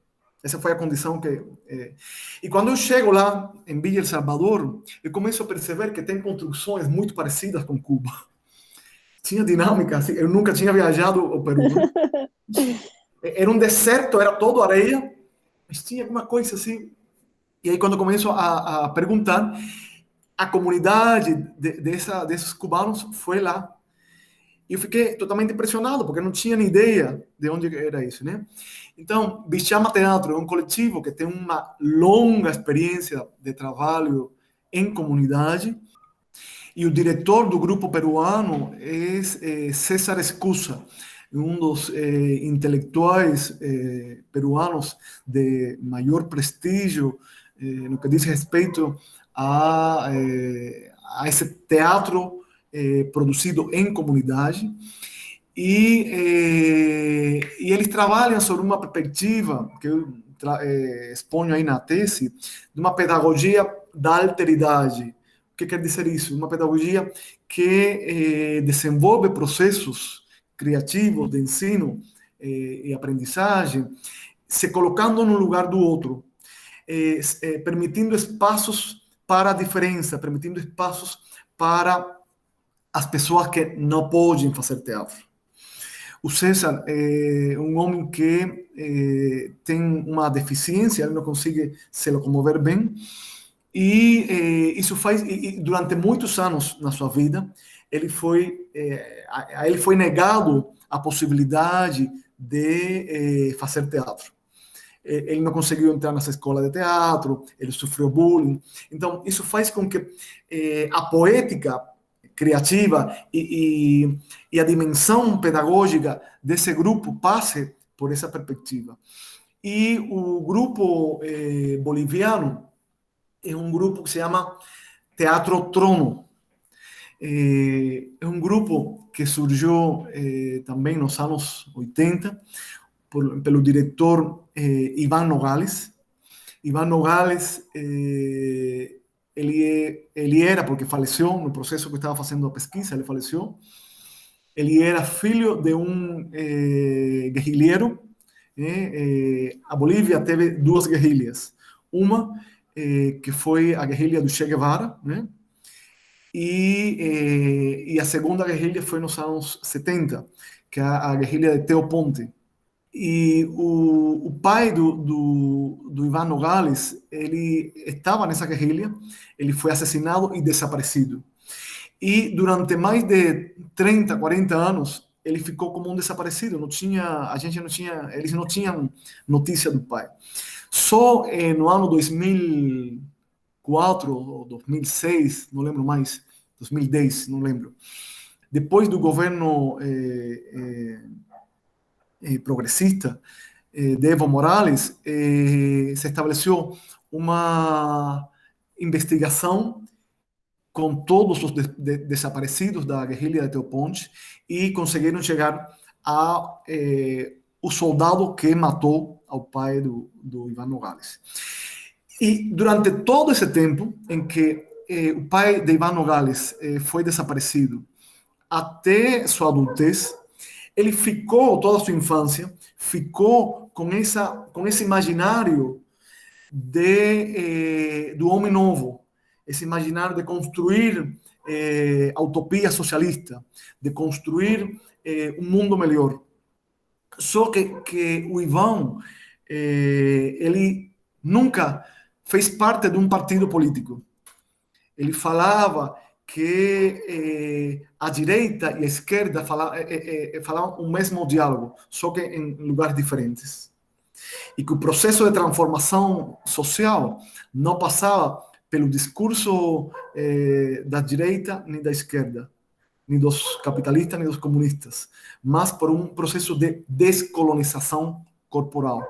Essa foi a condição que... E quando eu chego lá, em Villa El Salvador, eu começo a perceber que tem construções muito parecidas com Cuba. Tinha dinâmica, assim, eu nunca tinha viajado ao Peru, né? Era um deserto, era todo areia, mas tinha alguma coisa assim. E aí, quando eu começo a perguntar, a comunidade desses cubanos foi lá. E eu fiquei totalmente impressionado, porque eu não tinha nem ideia de onde era isso, né? Então, Bichama Teatro é um coletivo que tem uma longa experiência de trabalho em comunidade, e o diretor do grupo peruano é César Escusa, um dos intelectuais peruanos de maior prestígio no que diz respeito a esse teatro produzido em comunidade. E eles trabalham sobre uma perspectiva que eu exponho aí na tese, de uma pedagogia da alteridade. O que quer dizer isso? Uma pedagogia que desenvolve processos criativos de ensino e aprendizagem, se colocando no lugar do outro, permitindo espaços para a diferença, permitindo espaços para as pessoas que não podem fazer teatro. O César é um homem que tem uma deficiência, ele não consegue se locomover bem, e isso faz, e durante muitos anos na sua vida, ele foi negado a possibilidade de fazer teatro. Ele não conseguiu entrar nessa escola de teatro, ele sofreu bullying. Então, isso faz com que a poética criativa e a dimensão pedagógica desse grupo passe por essa perspectiva. E o grupo boliviano é um grupo que se chama Teatro Trono. É um grupo que surgiu também nos anos 80 pelo diretor Iván Nogales. Iván Nogales, ele era, porque faleceu no processo que estava fazendo a pesquisa, ele faleceu. Ele era filho de um guerrilheiro. A Bolívia teve duas guerrilhas. Uma que foi a guerrilha do Che Guevara, né? E a segunda guerrilha foi nos anos 70, que é a guerrilha de Teo Ponte. E o pai do Iván Nogales, ele estava nessa guerrilha, ele foi assassinado e desaparecido. E durante mais de 30, 40 anos, ele ficou como um desaparecido. Eles não tinham notícia do pai. Só no ano 2004 ou 2006, não lembro mais, 2010, não lembro. Depois do governo progressista de Evo Morales, se estabeleceu uma investigação com todos os desaparecidos da guerrilha de Teo Ponte e conseguiram chegar a o soldado que matou ao pai do Iván Nogales. E durante todo esse tempo em que o pai de Iván Nogales foi desaparecido até sua adultez, ele ficou, toda a sua infância, ficou com esse imaginário do homem novo, esse imaginário de construir a utopia socialista, de construir um mundo melhor. Só que o Iván, ele nunca fez parte de um partido político. Ele falava que a direita e a esquerda falavam o mesmo diálogo, só que em lugares diferentes. E que o processo de transformação social não passava pelo discurso da direita nem da esquerda, nem dos capitalistas nem dos comunistas, mas por um processo de descolonização corporal.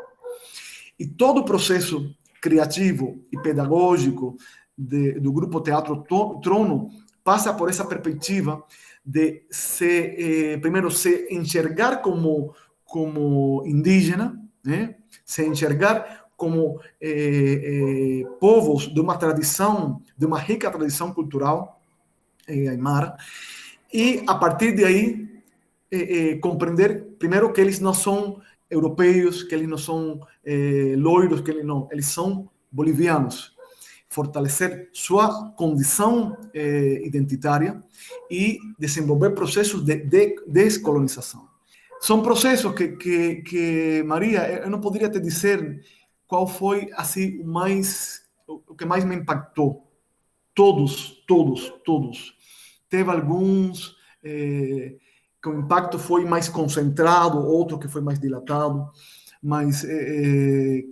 E todo o processo criativo e pedagógico do grupo Teatro Trono passa por essa perspectiva de primeiro se enxergar como como indígena, né? Se enxergar como povos de uma tradição, de uma rica tradição cultural aimara, e a partir de aí compreender primeiro que eles não são europeus, que eles não são loiros, que eles são bolivianos. Fortalecer sua condição identitária e desenvolver processos de descolonização. São processos que Maria, eu não poderia te dizer qual foi assim o que mais me impactou. Todos. Teve alguns que o impacto foi mais concentrado, outro que foi mais dilatado, mas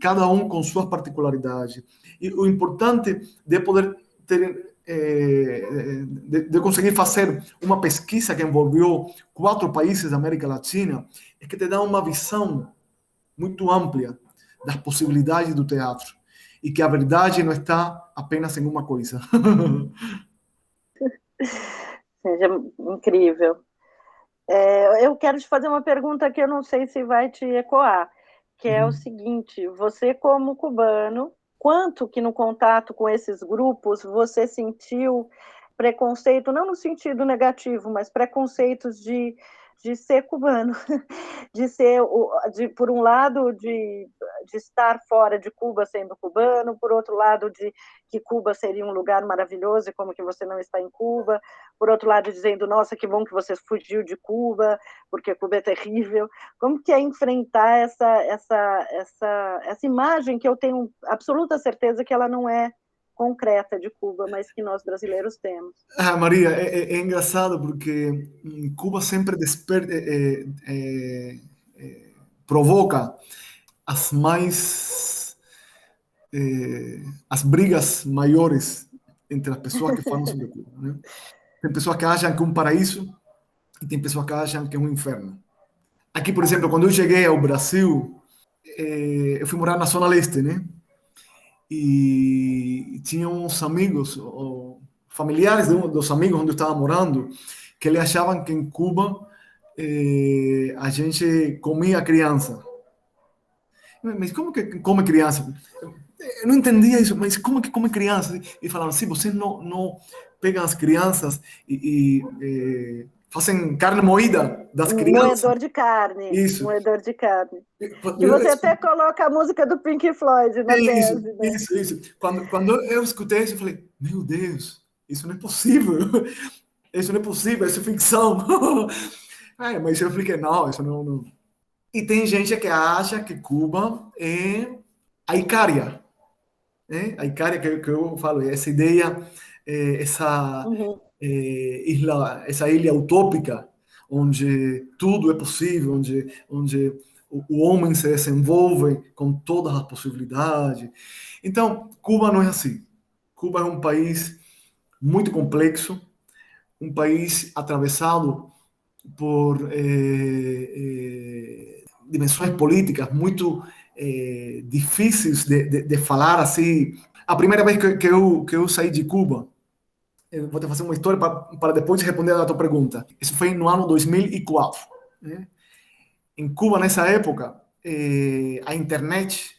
cada um com suas particularidades. E o importante de poder ter, de conseguir fazer uma pesquisa que envolveu 4 países da América Latina, é que te dá uma visão muito ampla das possibilidades do teatro e que a verdade não está apenas em uma coisa. Seja incrível. Eu quero te fazer uma pergunta que eu não sei se vai te ecoar, que é o seguinte: você como cubano, quanto que no contato com esses grupos você sentiu preconceito, não no sentido negativo, mas preconceitos de ser cubano, de ser, por um lado, de estar fora de Cuba sendo cubano, por outro lado, de que Cuba seria um lugar maravilhoso e como que você não está em Cuba, por outro lado, dizendo, nossa, que bom que você fugiu de Cuba, porque Cuba é terrível. Como que é enfrentar essa imagem que eu tenho absoluta certeza que ela não é concreta de Cuba, mas que nós brasileiros temos? Maria, é engraçado porque Cuba sempre provoca as mais as brigas maiores entre as pessoas que falam sobre Cuba, né? Tem pessoas que acham que é um paraíso e tem pessoas que acham que é um inferno. Aqui, por exemplo, quando eu cheguei ao Brasil, eu fui morar na Zona Leste, né? E tinha uns amigos, ou familiares dos amigos onde eu estava morando, que eles achavam que em Cuba a gente comia criança. Mas como que come criança? Eu não entendia isso, mas como que come criança? E falaram assim, vocês não pegam as crianças e fazem carne moída das crianças? Moedor de carne. Isso. Moedor de carne. Que você até coloca a música do Pink Floyd na tese. Né? Isso. Quando eu escutei isso, eu falei, meu Deus, isso não é possível. Isso não é possível, isso é ficção. Mas eu expliquei, não, isso não. E tem gente que acha que Cuba é a Icária. Né? A Icária que eu falo, essa ideia, essa ilha utópica, onde tudo é possível, onde o homem se desenvolve com todas as possibilidades. Então, Cuba não é assim. Cuba é um país muito complexo, um país atravessado por dimensões políticas muito difíceis de falar assim. A primeira vez que eu saí de Cuba, eu vou te fazer uma história para depois responder a tua pergunta. Isso foi no ano 2004. Né? Em Cuba, nessa época, a internet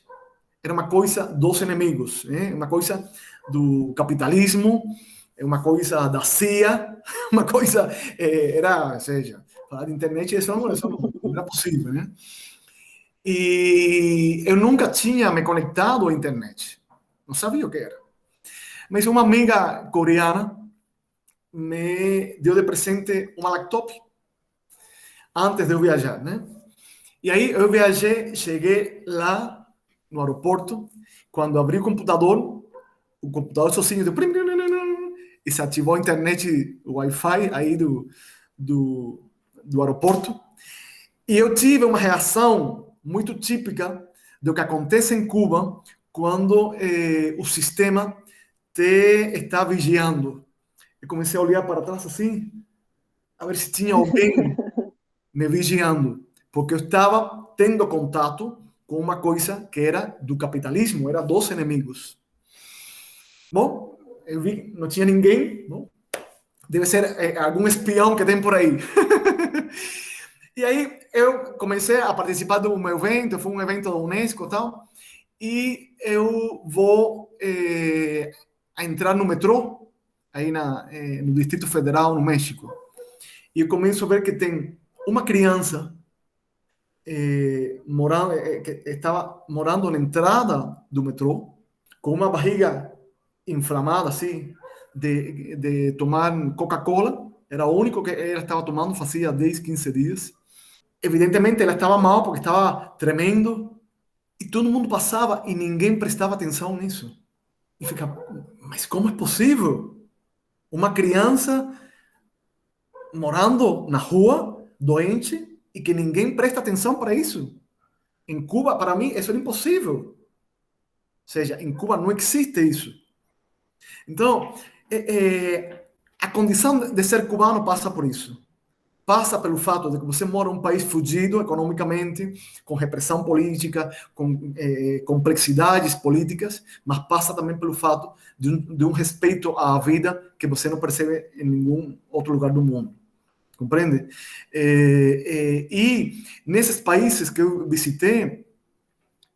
era uma coisa dos inimigos, né? Uma coisa do capitalismo, uma coisa da CIA, uma coisa era, ou seja, falar de internet isso não era possível, né? E eu nunca tinha me conectado à internet, não sabia o que era. Mas uma amiga coreana me deu de presente uma laptop antes de eu viajar, né? E aí eu viajei, cheguei lá no aeroporto, quando abri o computador sozinho deu e se ativou a internet, o Wi-Fi aí do aeroporto. E eu tive uma reação muito típica do que acontece em Cuba quando o sistema te está vigiando. Eu comecei a olhar para trás assim, a ver se tinha alguém me vigiando, porque eu estava tendo contato com uma coisa que era do capitalismo, era dos inimigos. Bom, eu vi, não tinha ninguém, não? Deve ser algum espião que tem por aí. E aí eu comecei a participar do meu evento, foi um evento da Unesco e tal, e eu vou a entrar no metrô, aí no Distrito Federal, no México. E eu começo a ver que tem uma criança que estava morando na entrada do metrô, com uma barriga inflamada, assim, de tomar Coca-Cola. Era o único que ela estava tomando, fazia 10, 15 dias. Evidentemente, ela estava mal porque estava tremendo. E todo mundo passava e ninguém prestava atenção nisso. E fica, mas como é possível? Uma criança morando na rua, doente, e que ninguém presta atenção para isso. Em Cuba, para mim, isso é impossível. Ou seja, em Cuba não existe isso. Então, a condição de ser cubano passa por isso. Passa pelo fato de que você mora em um país fudido economicamente, com repressão política, com complexidades políticas, mas passa também pelo fato de um respeito à vida que você não percebe em nenhum outro lugar do mundo. Compreende? E nesses países que eu visitei,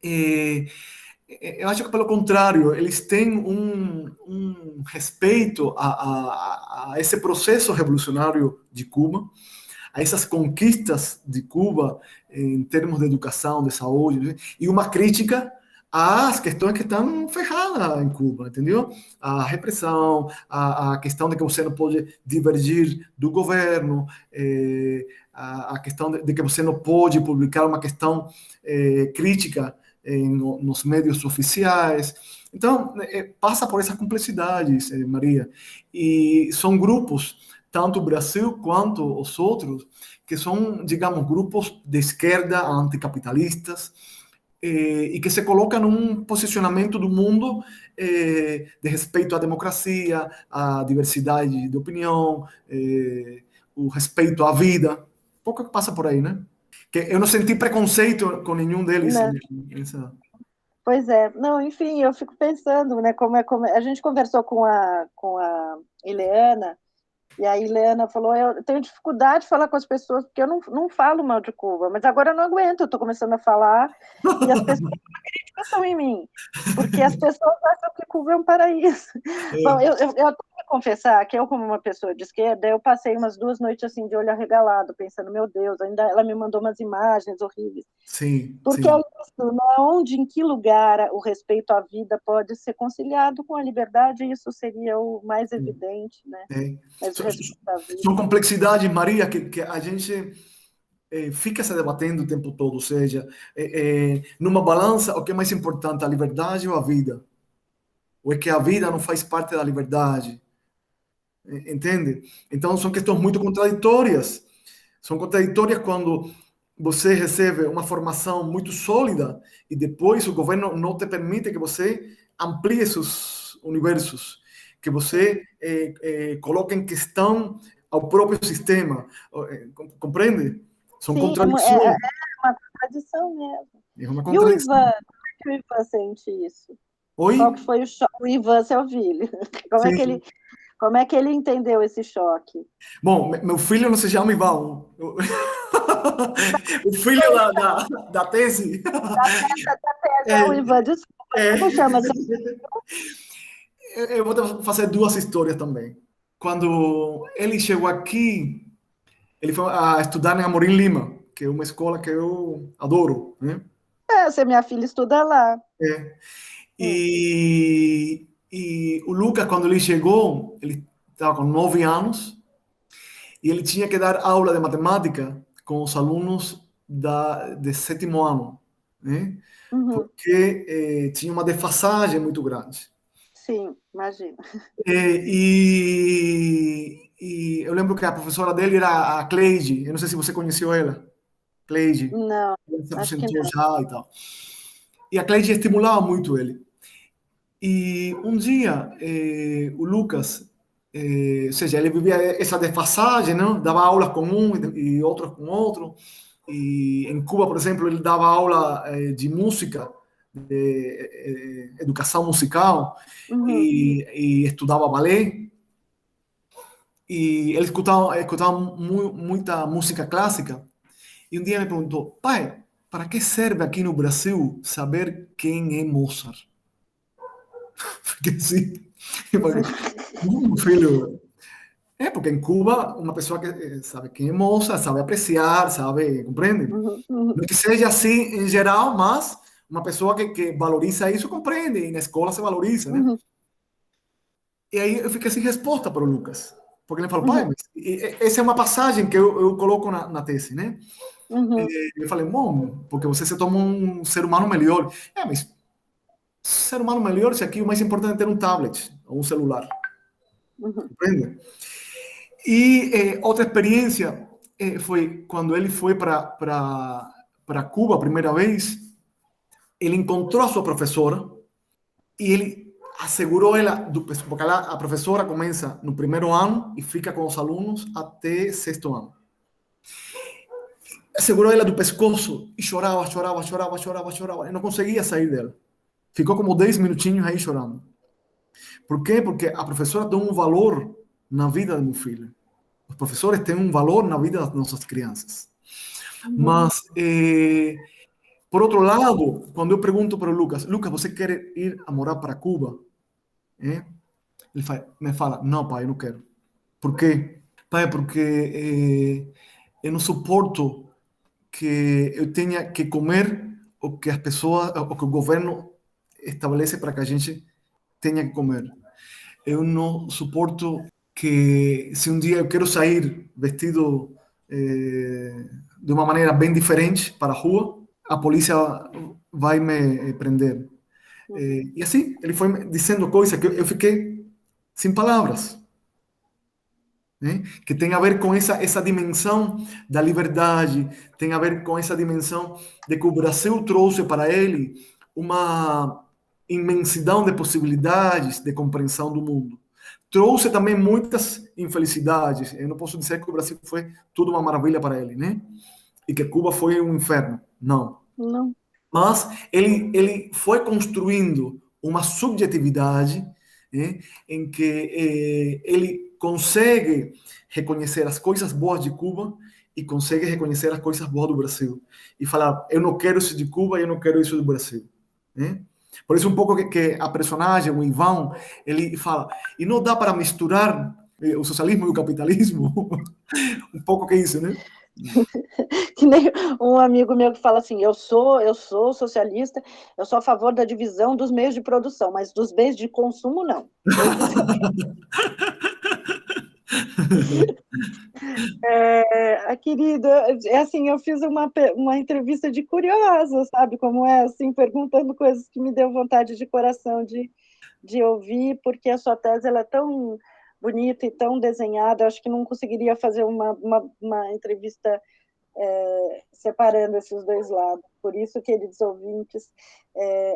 eu acho que, pelo contrário, eles têm um respeito a esse processo revolucionário de Cuba, a essas conquistas de Cuba em termos de educação, de saúde, né? E uma crítica às questões que estão ferradas em Cuba, entendeu? A repressão, a questão de que você não pode divergir do governo, a questão de que você não pode publicar uma questão crítica nos meios oficiais. Então, passa por essas complexidades, Maria. E são grupos, tanto o Brasil quanto os outros, que são, digamos, grupos de esquerda anticapitalistas, e que se colocam num posicionamento do mundo de respeito à democracia, à diversidade de opinião, o respeito à vida. Pouco que passa por aí, né? Que eu não senti preconceito com nenhum deles. Não. Pois é, não, enfim, eu fico pensando, né, a gente conversou com a Ileana, e a Ileana falou, eu tenho dificuldade de falar com as pessoas, porque eu não falo mal de Cuba, mas agora eu não aguento, eu estou começando a falar, e as pessoas acreditam em mim, porque as pessoas acham que Cuba é um paraíso. Bom, eu tenho que confessar que eu, como uma pessoa de esquerda, eu passei umas 2 noites assim, de olho arregalado, pensando, meu Deus, ainda ela me mandou umas imagens horríveis. Sim, Porque sim. é isso, né? Onde, em que lugar o respeito à vida pode ser conciliado com a liberdade, isso seria o mais evidente, né? Mas o respeito à vida. São complexidades, Maria, que a gente fica se debatendo o tempo todo. Ou seja, numa balança, o que é mais importante, a liberdade ou a vida? Ou é que a vida não faz parte da liberdade? Entende? Então, são questões muito contraditórias. São contraditórias quando você recebe uma formação muito sólida e depois o governo não te permite que você amplie seus universos, que você coloque em questão ao próprio sistema. Compreende? São Sim, contradições. é uma contradição mesmo. É uma E o contradição. Ivan, como é que o Ivan sente isso? Oi? Qual que foi o choque? O Ivan, seu filho. Sim. Como é que ele entendeu esse choque? Bom, meu filho não se chama Ivan. O filho da tese. O Ivan, desculpa, como chama seu filho? Eu vou fazer duas histórias também. Quando ele chegou aqui, ele foi a estudar em Amorim Lima, que é uma escola que eu adoro, né? Se minha filha estuda lá. E o Lucas, quando ele chegou, ele estava com 9 anos e ele tinha que dar aula de matemática com os alunos de 7º ano, né? Porque tinha uma defasagem muito grande. Sim, imagina. E eu lembro que a professora dele era a Cleide. Eu não sei se você conheceu ela. Cleide. Não, Ela se acho que aposentou não. já e tal. E a Cleide estimulava muito ele. E um dia, o Lucas, ou seja, ele vivia essa defasagem, não? Dava aulas com um e outros com outro. E em Cuba, por exemplo, ele dava aula de música, de educação musical, e estudava balé. E ele escutava muita música clássica. E um dia me perguntou, pai, para que serve aqui no Brasil saber quem é Mozart? Fiquei assim. Eu falei, filho, porque em Cuba, uma pessoa que sabe quem é Mozart, sabe apreciar, sabe, compreende? Uhum, uhum, Não que seja assim em geral, mas uma pessoa que valoriza isso compreende, e na escola se valoriza, né? uhum, E aí eu fiquei sem resposta para o Lucas, porque ele falou, pai, uhum, mas essa é uma passagem que eu coloco na tese, né? uhum, E eu falei, bom, porque você se toma um ser humano melhor. Mas ser humano melhor, se aqui o mais importante é ter um tablet ou um celular, uhum, compreende? E outra experiência foi quando ele foi para Cuba a primeira vez, ele encontrou a sua professora e ele assegurou ela, porque a professora começa no primeiro ano e fica com os alunos até sexto ano. Assegurou ela do pescoço e chorava, chorava, chorava, chorava, chorava, e não conseguia sair dela. Ficou como 10 minutinhos aí chorando. Por quê? Porque a professora tem um valor na vida do meu filho. Os professores têm um valor na vida das nossas crianças. uhum, Mas, por outro lado, quando eu pergunto para o Lucas, Lucas, você quer ir a morar para Cuba? É? Ele me fala, não, pai, eu não quero. Por quê? Pai, porque eu não suporto que eu tenha que comer o que as pessoas, o que o governo estabelece para que a gente tenha que comer. Eu não suporto que se um dia eu quero sair vestido de uma maneira bem diferente para a rua, a polícia vai me prender. uhum, E assim, ele foi me dizendo coisas que eu fiquei sem palavras, né? Que tem a ver com essa dimensão da liberdade, tem a ver com essa dimensão de que o Brasil trouxe para ele uma imensidão de possibilidades de compreensão do mundo. Trouxe também muitas infelicidades. Eu não posso dizer que o Brasil foi tudo uma maravilha para ele, né? E que Cuba foi um inferno. Não. não, Mas ele foi construindo uma subjetividade, né, em que ele consegue reconhecer as coisas boas de Cuba e consegue reconhecer as coisas boas do Brasil. E falar, eu não quero isso de Cuba e eu não quero isso do Brasil. Né? Por isso, um pouco que a personagem, o Ivan, ele fala, e não dá para misturar o socialismo e o capitalismo. Um pouco que é isso, né? que nem um amigo meu que fala assim, eu sou socialista, eu sou a favor da divisão dos meios de produção, mas dos bens de consumo, não. Querida, é assim, eu fiz uma entrevista de curiosa, sabe como é, assim, perguntando coisas que me deu vontade de coração de ouvir, porque a sua tese ela é tão bonita e tão desenhada, eu acho que não conseguiria fazer uma entrevista separando esses dois lados. Por isso, queridos ouvintes,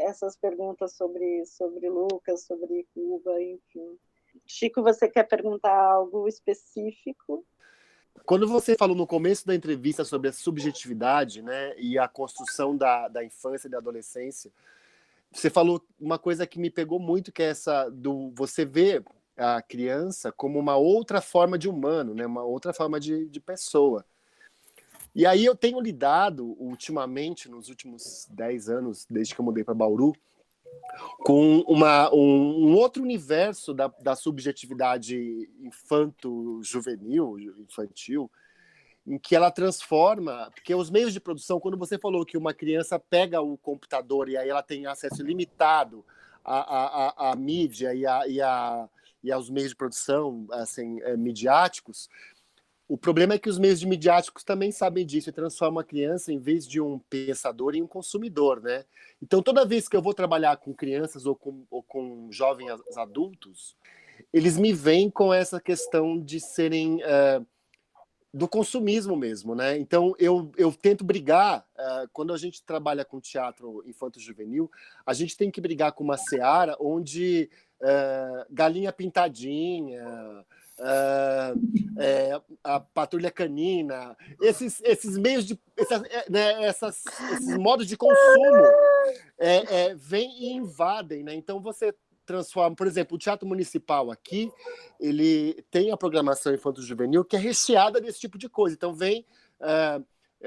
essas perguntas sobre Lucas, sobre Cuba, enfim. Chico, você quer perguntar algo específico? Quando você falou no começo da entrevista sobre a subjetividade, né, e a construção da infância e da adolescência, você falou uma coisa que me pegou muito, que é essa do você ver a criança como uma outra forma de humano, né, uma outra forma de pessoa. E aí eu tenho lidado ultimamente, nos últimos 10 anos, desde que eu mudei para Bauru, com um outro universo da subjetividade infanto-juvenil, infantil, em que ela transforma, porque os meios de produção, quando você falou que uma criança pega o computador e aí ela tem acesso limitado à mídia e aos meios de produção assim, midiáticos, o problema é que os meios de midiáticos também sabem disso e transformam a criança, em vez de um pensador, em um consumidor, né? Então, toda vez que eu vou trabalhar com crianças ou com jovens adultos, eles me veem com essa questão de serem do consumismo mesmo, né? Então, eu tento brigar, quando a gente trabalha com teatro infanto-juvenil, a gente tem que brigar com uma seara onde galinha pintadinha, a patrulha canina, esses meios de esses modos de consumo vêm e invadem, né? Então você transforma, por exemplo, o Teatro Municipal aqui, ele tem a programação infanto-juvenil que é recheada desse tipo de coisa. Então vem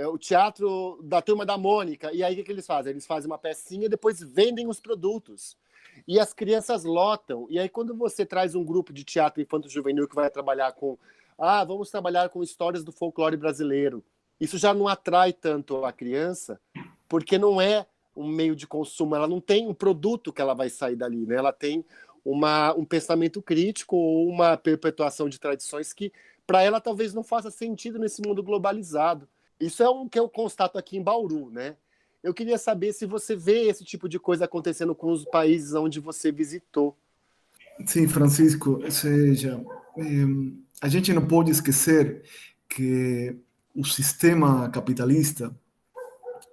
o teatro da Turma da Mônica. E aí o que eles fazem? Eles fazem uma pecinha e depois vendem os produtos. E as crianças lotam. E aí quando você traz um grupo de teatro infanto-juvenil que vai trabalhar com... vamos trabalhar com histórias do folclore brasileiro. Isso já não atrai tanto a criança, porque não é um meio de consumo, ela não tem um produto que ela vai sair dali, né? Ela tem um pensamento crítico ou uma perpetuação de tradições que, para ela, talvez não faça sentido nesse mundo globalizado. Isso é que eu constato aqui em Bauru, né? Eu queria saber se você vê esse tipo de coisa acontecendo com os países onde você visitou. Sim, Francisco, ou seja, a gente não pode esquecer que o sistema capitalista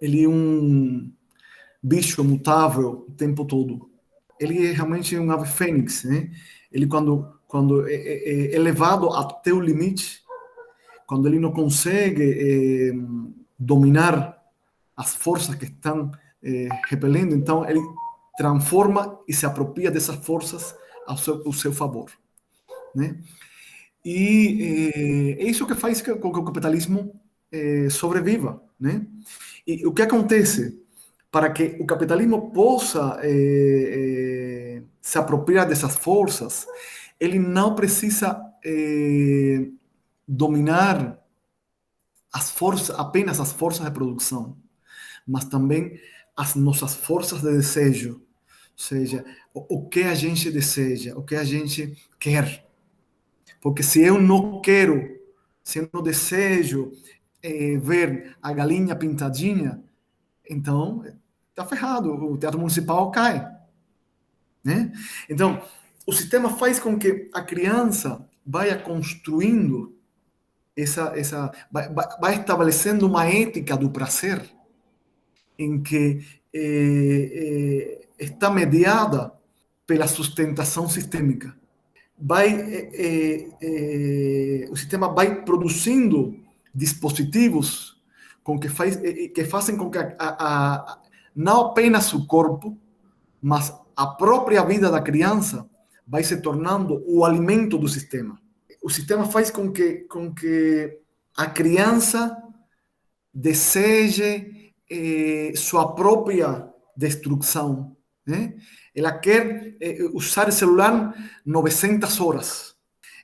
ele é um bicho mutável o tempo todo. Ele é realmente um ave fênix, né? Ele quando é levado até o limite, quando ele não consegue dominar as forças que estão repelendo, então ele transforma e se apropria dessas forças ao seu favor, né? E é isso que faz com que o capitalismo sobreviva, né? E o que acontece para que o capitalismo possa se apropriar dessas forças, ele não precisa dominar apenas as forças de produção, mas também as nossas forças de desejo, ou seja, o que a gente deseja, o que a gente quer. Porque se eu não quero, se eu não desejo ver a galinha pintadinha, então está ferrado, o teatro municipal cai, né? Então, o sistema faz com que a criança vá construindo vai estabelecendo uma ética do prazer em que está mediada pela sustentação sistêmica. O sistema vai produzindo dispositivos que fazem com que não apenas o corpo, mas a própria vida da criança vai se tornando o alimento do sistema. O sistema faz com que a criança deseje sua própria destruição, né? Ela quer usar o celular 900 horas.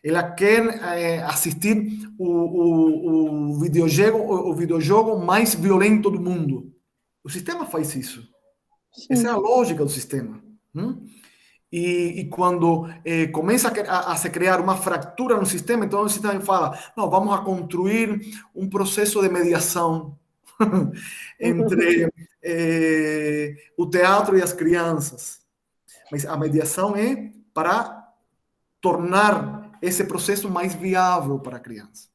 Ela quer assistir o videojogo mais violento do mundo. O sistema faz isso. Sim. Essa é a lógica do sistema. E quando começa a se criar uma fratura no sistema, então o sistema fala, não, vamos a construir um processo de mediação entre o teatro e as crianças. Mas a mediação é para tornar esse processo mais viável para a criança.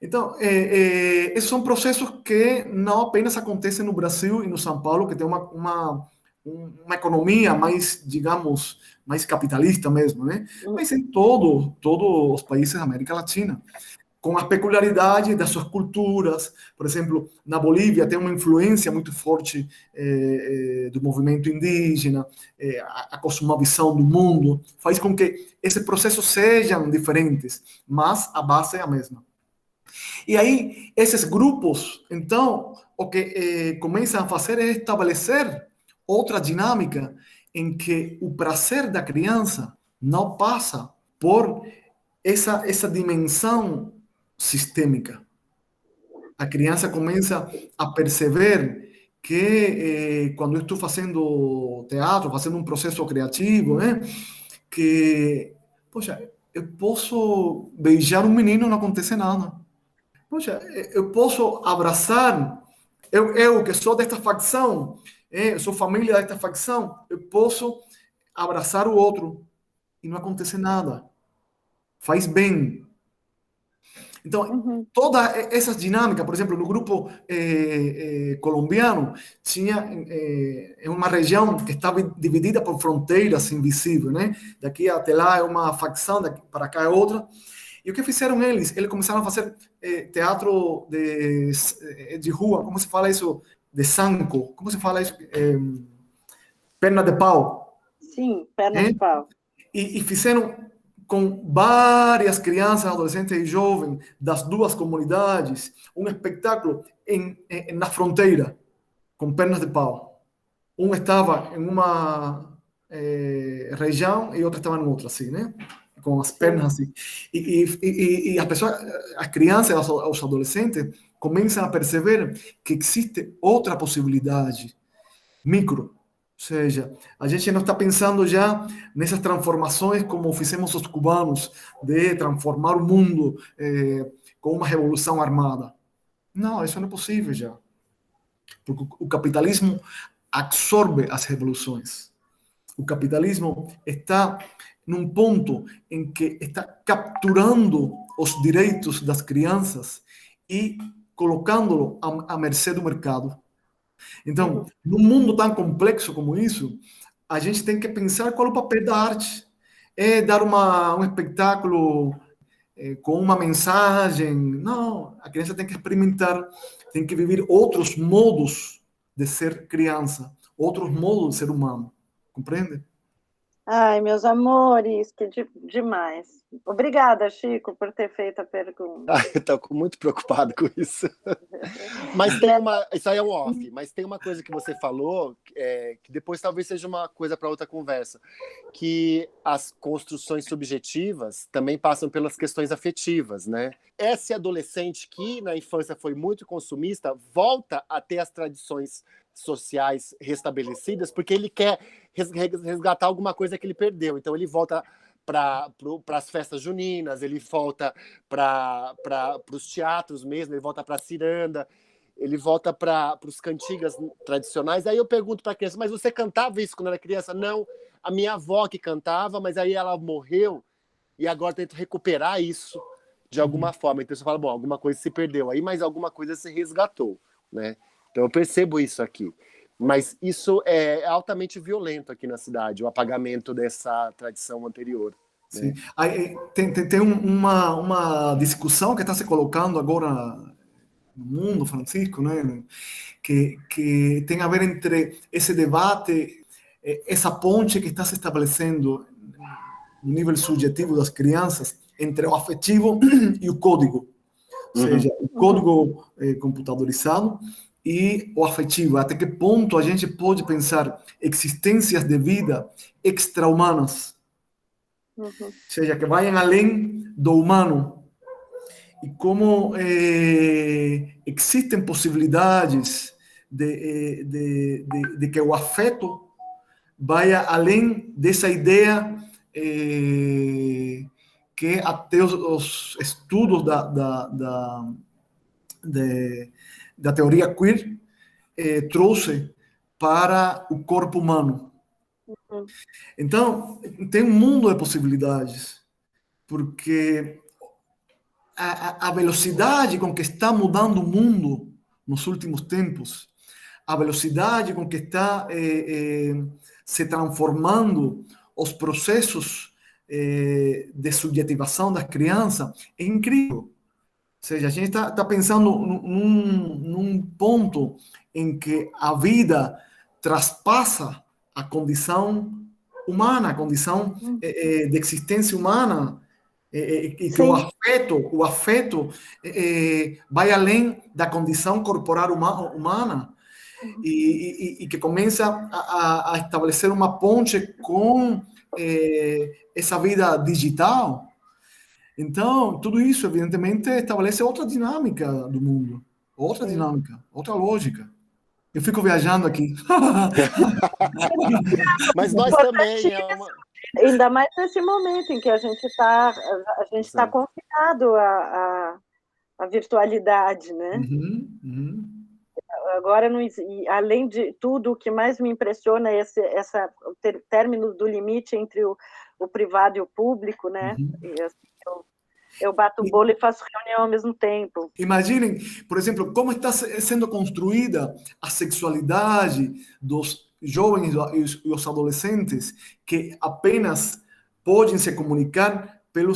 Então, esses são processos que não apenas acontecem no Brasil e no São Paulo, que tem uma economia mais, digamos, mais capitalista mesmo, né? Mas em todos os países da América Latina, com as peculiaridades das suas culturas. Por exemplo, na Bolívia tem uma influência muito forte do movimento indígena, a cosmovisão do mundo, faz com que esses processos sejam diferentes, mas a base é a mesma. E aí, esses grupos, então, o que começam a fazer é estabelecer outra dinâmica em que o prazer da criança não passa por essa dimensão sistêmica. A criança começa a perceber que quando eu estou fazendo teatro, fazendo um processo criativo, né, que, poxa, eu posso beijar um menino e não acontece nada. Poxa, eu posso abraçar, eu que sou desta facção, eu sou família desta facção, eu posso abraçar o outro e não acontece nada. Faz bem. Então, toda essa dinâmica, por exemplo, no grupo colombiano, tinha uma região que estava dividida por fronteiras invisíveis, né? Daqui até lá é uma facção, daqui para cá é outra. E o que fizeram eles? Eles começaram a fazer teatro de rua, como se fala isso? De sanco, como se fala isso? Perna de pau. Sim, perna de pau. E fizeram com várias crianças, adolescentes e jovens das duas comunidades, um espetáculo na fronteira, com pernas de pau. Um estava em uma região e outro estava em outra, assim, né? Com as pernas assim. E as pessoas, as crianças, os adolescentes, começam a perceber que existe outra possibilidade, micro. Ou seja, a gente não está pensando já nessas transformações como fizemos os cubanos, de transformar o mundo com uma revolução armada. Não, isso não é possível já. Porque o capitalismo absorve as revoluções. O capitalismo está num ponto em que está capturando os direitos das crianças e colocando-lo à mercê do mercado. Então, num mundo tão complexo como isso, a gente tem que pensar qual é o papel da arte. É dar um espetáculo com uma mensagem? Não, a criança tem que experimentar, tem que viver outros modos de ser criança, outros modos de ser humano. Compreende? Ai, meus amores, que demais. Obrigada, Chico, por ter feito a pergunta. Eu estou muito preocupado com isso. Mas isso aí é um off, mas tem uma coisa que você falou, que depois talvez seja uma coisa para outra conversa, que as construções subjetivas também passam pelas questões afetivas, né? Esse adolescente que na infância foi muito consumista, volta a ter as tradições sociais restabelecidas, porque ele quer resgatar alguma coisa que ele perdeu. Então ele volta para as festas juninas, ele volta para os teatros mesmo, ele volta para a ciranda, ele volta para os cantigas tradicionais. Aí eu pergunto para a criança, mas você cantava isso quando era criança? Não, a minha avó que cantava, mas aí ela morreu e agora tento recuperar isso de alguma forma. Então você fala, bom, alguma coisa se perdeu aí, mas alguma coisa se resgatou, né? Então eu percebo isso aqui. Mas isso é altamente violento aqui na cidade, o apagamento dessa tradição anterior. Sim. Aí, tem uma discussão que está se colocando agora no mundo, Francisco, né? Que tem a ver entre esse debate, essa ponte que está se estabelecendo no nível subjetivo das crianças, entre o afetivo e o código. Ou seja, o código computadorizado e o afetivo. Até que ponto a gente pode pensar existências de vida extra-humanas, ou seja, que vayan além do humano, e como existem possibilidades de que o afeto vaya além dessa ideia que até os estudos da teoria queer trouxe para o corpo humano. Então, tem um mundo de possibilidades, porque a velocidade com que está mudando o mundo nos últimos tempos, a velocidade com que está se transformando os processos de subjetivação das crianças, é incrível. Ou seja, a gente está pensando num ponto em que a vida traspassa a condição humana, a condição de existência humana, e que o afeto vai além da condição corporal humana, e que começa a estabelecer uma ponte com essa vida digital. Então, tudo isso, evidentemente, estabelece outra dinâmica do mundo, outra dinâmica, outra lógica. Eu fico viajando aqui. Mas nós também. Ainda mais nesse momento em que a gente está confinado à virtualidade, né? Agora, além de tudo, o que mais me impressiona é o término do limite entre o privado e o público, né? E, assim, eu bato o bolo e faço reunião ao mesmo tempo. Imaginem, por exemplo, como está sendo construída a sexualidade dos jovens e os adolescentes que apenas podem se comunicar pelo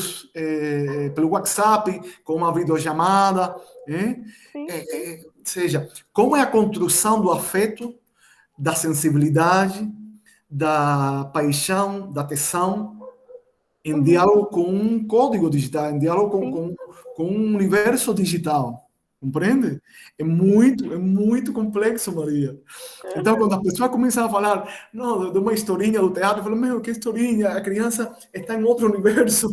WhatsApp, com uma videochamada. Ou seja, como é a construção do afeto, da sensibilidade, da paixão, da tesão, em diálogo com um código digital, em diálogo Sim. com um universo digital. Compreende? É muito complexo, Maria. Então, quando as pessoas começam a falar não, de uma historinha do teatro, eu falo, meu, que historinha? A criança está em outro universo.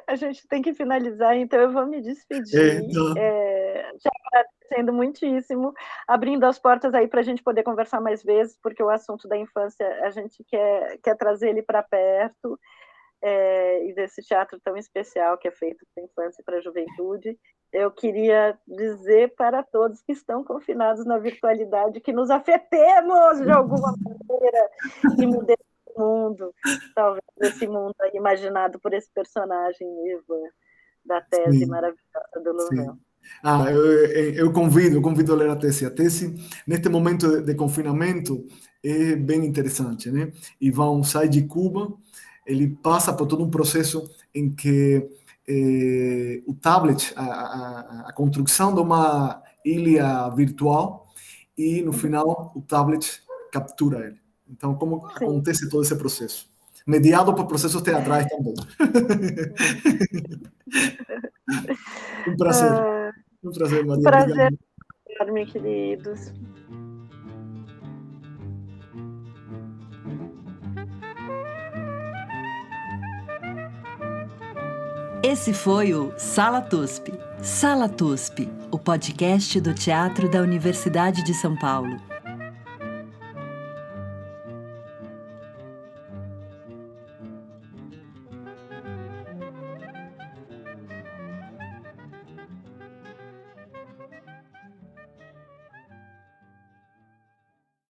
A gente tem que finalizar, então eu vou me despedir, Então, te agradecendo muitíssimo, abrindo as portas aí para a gente poder conversar mais vezes, porque o assunto da infância, a gente quer trazer ele para perto, e desse teatro tão especial que é feito para a infância e para a juventude. Eu queria dizer para todos que estão confinados na virtualidade que nos afetemos de alguma maneira e mudemos o mundo, talvez esse mundo aí imaginado por esse personagem, Ivan, da tese sim, maravilhosa do Louvel. sim. Eu convido a ler a tese. A tese, neste momento de confinamento, é bem interessante, né? Ivan sai de Cuba, ele passa por todo um processo em que o tablet, a construção de uma ilha virtual, e no final o tablet captura ele. Então, como Sim. acontece todo esse processo? Mediado por processos teatrais também. Um prazer. Um prazer, Maria. Prazer, Obrigado. meus queridos. Esse foi o Sala TUSP. Sala TUSP, o podcast do Teatro da Universidade de São Paulo.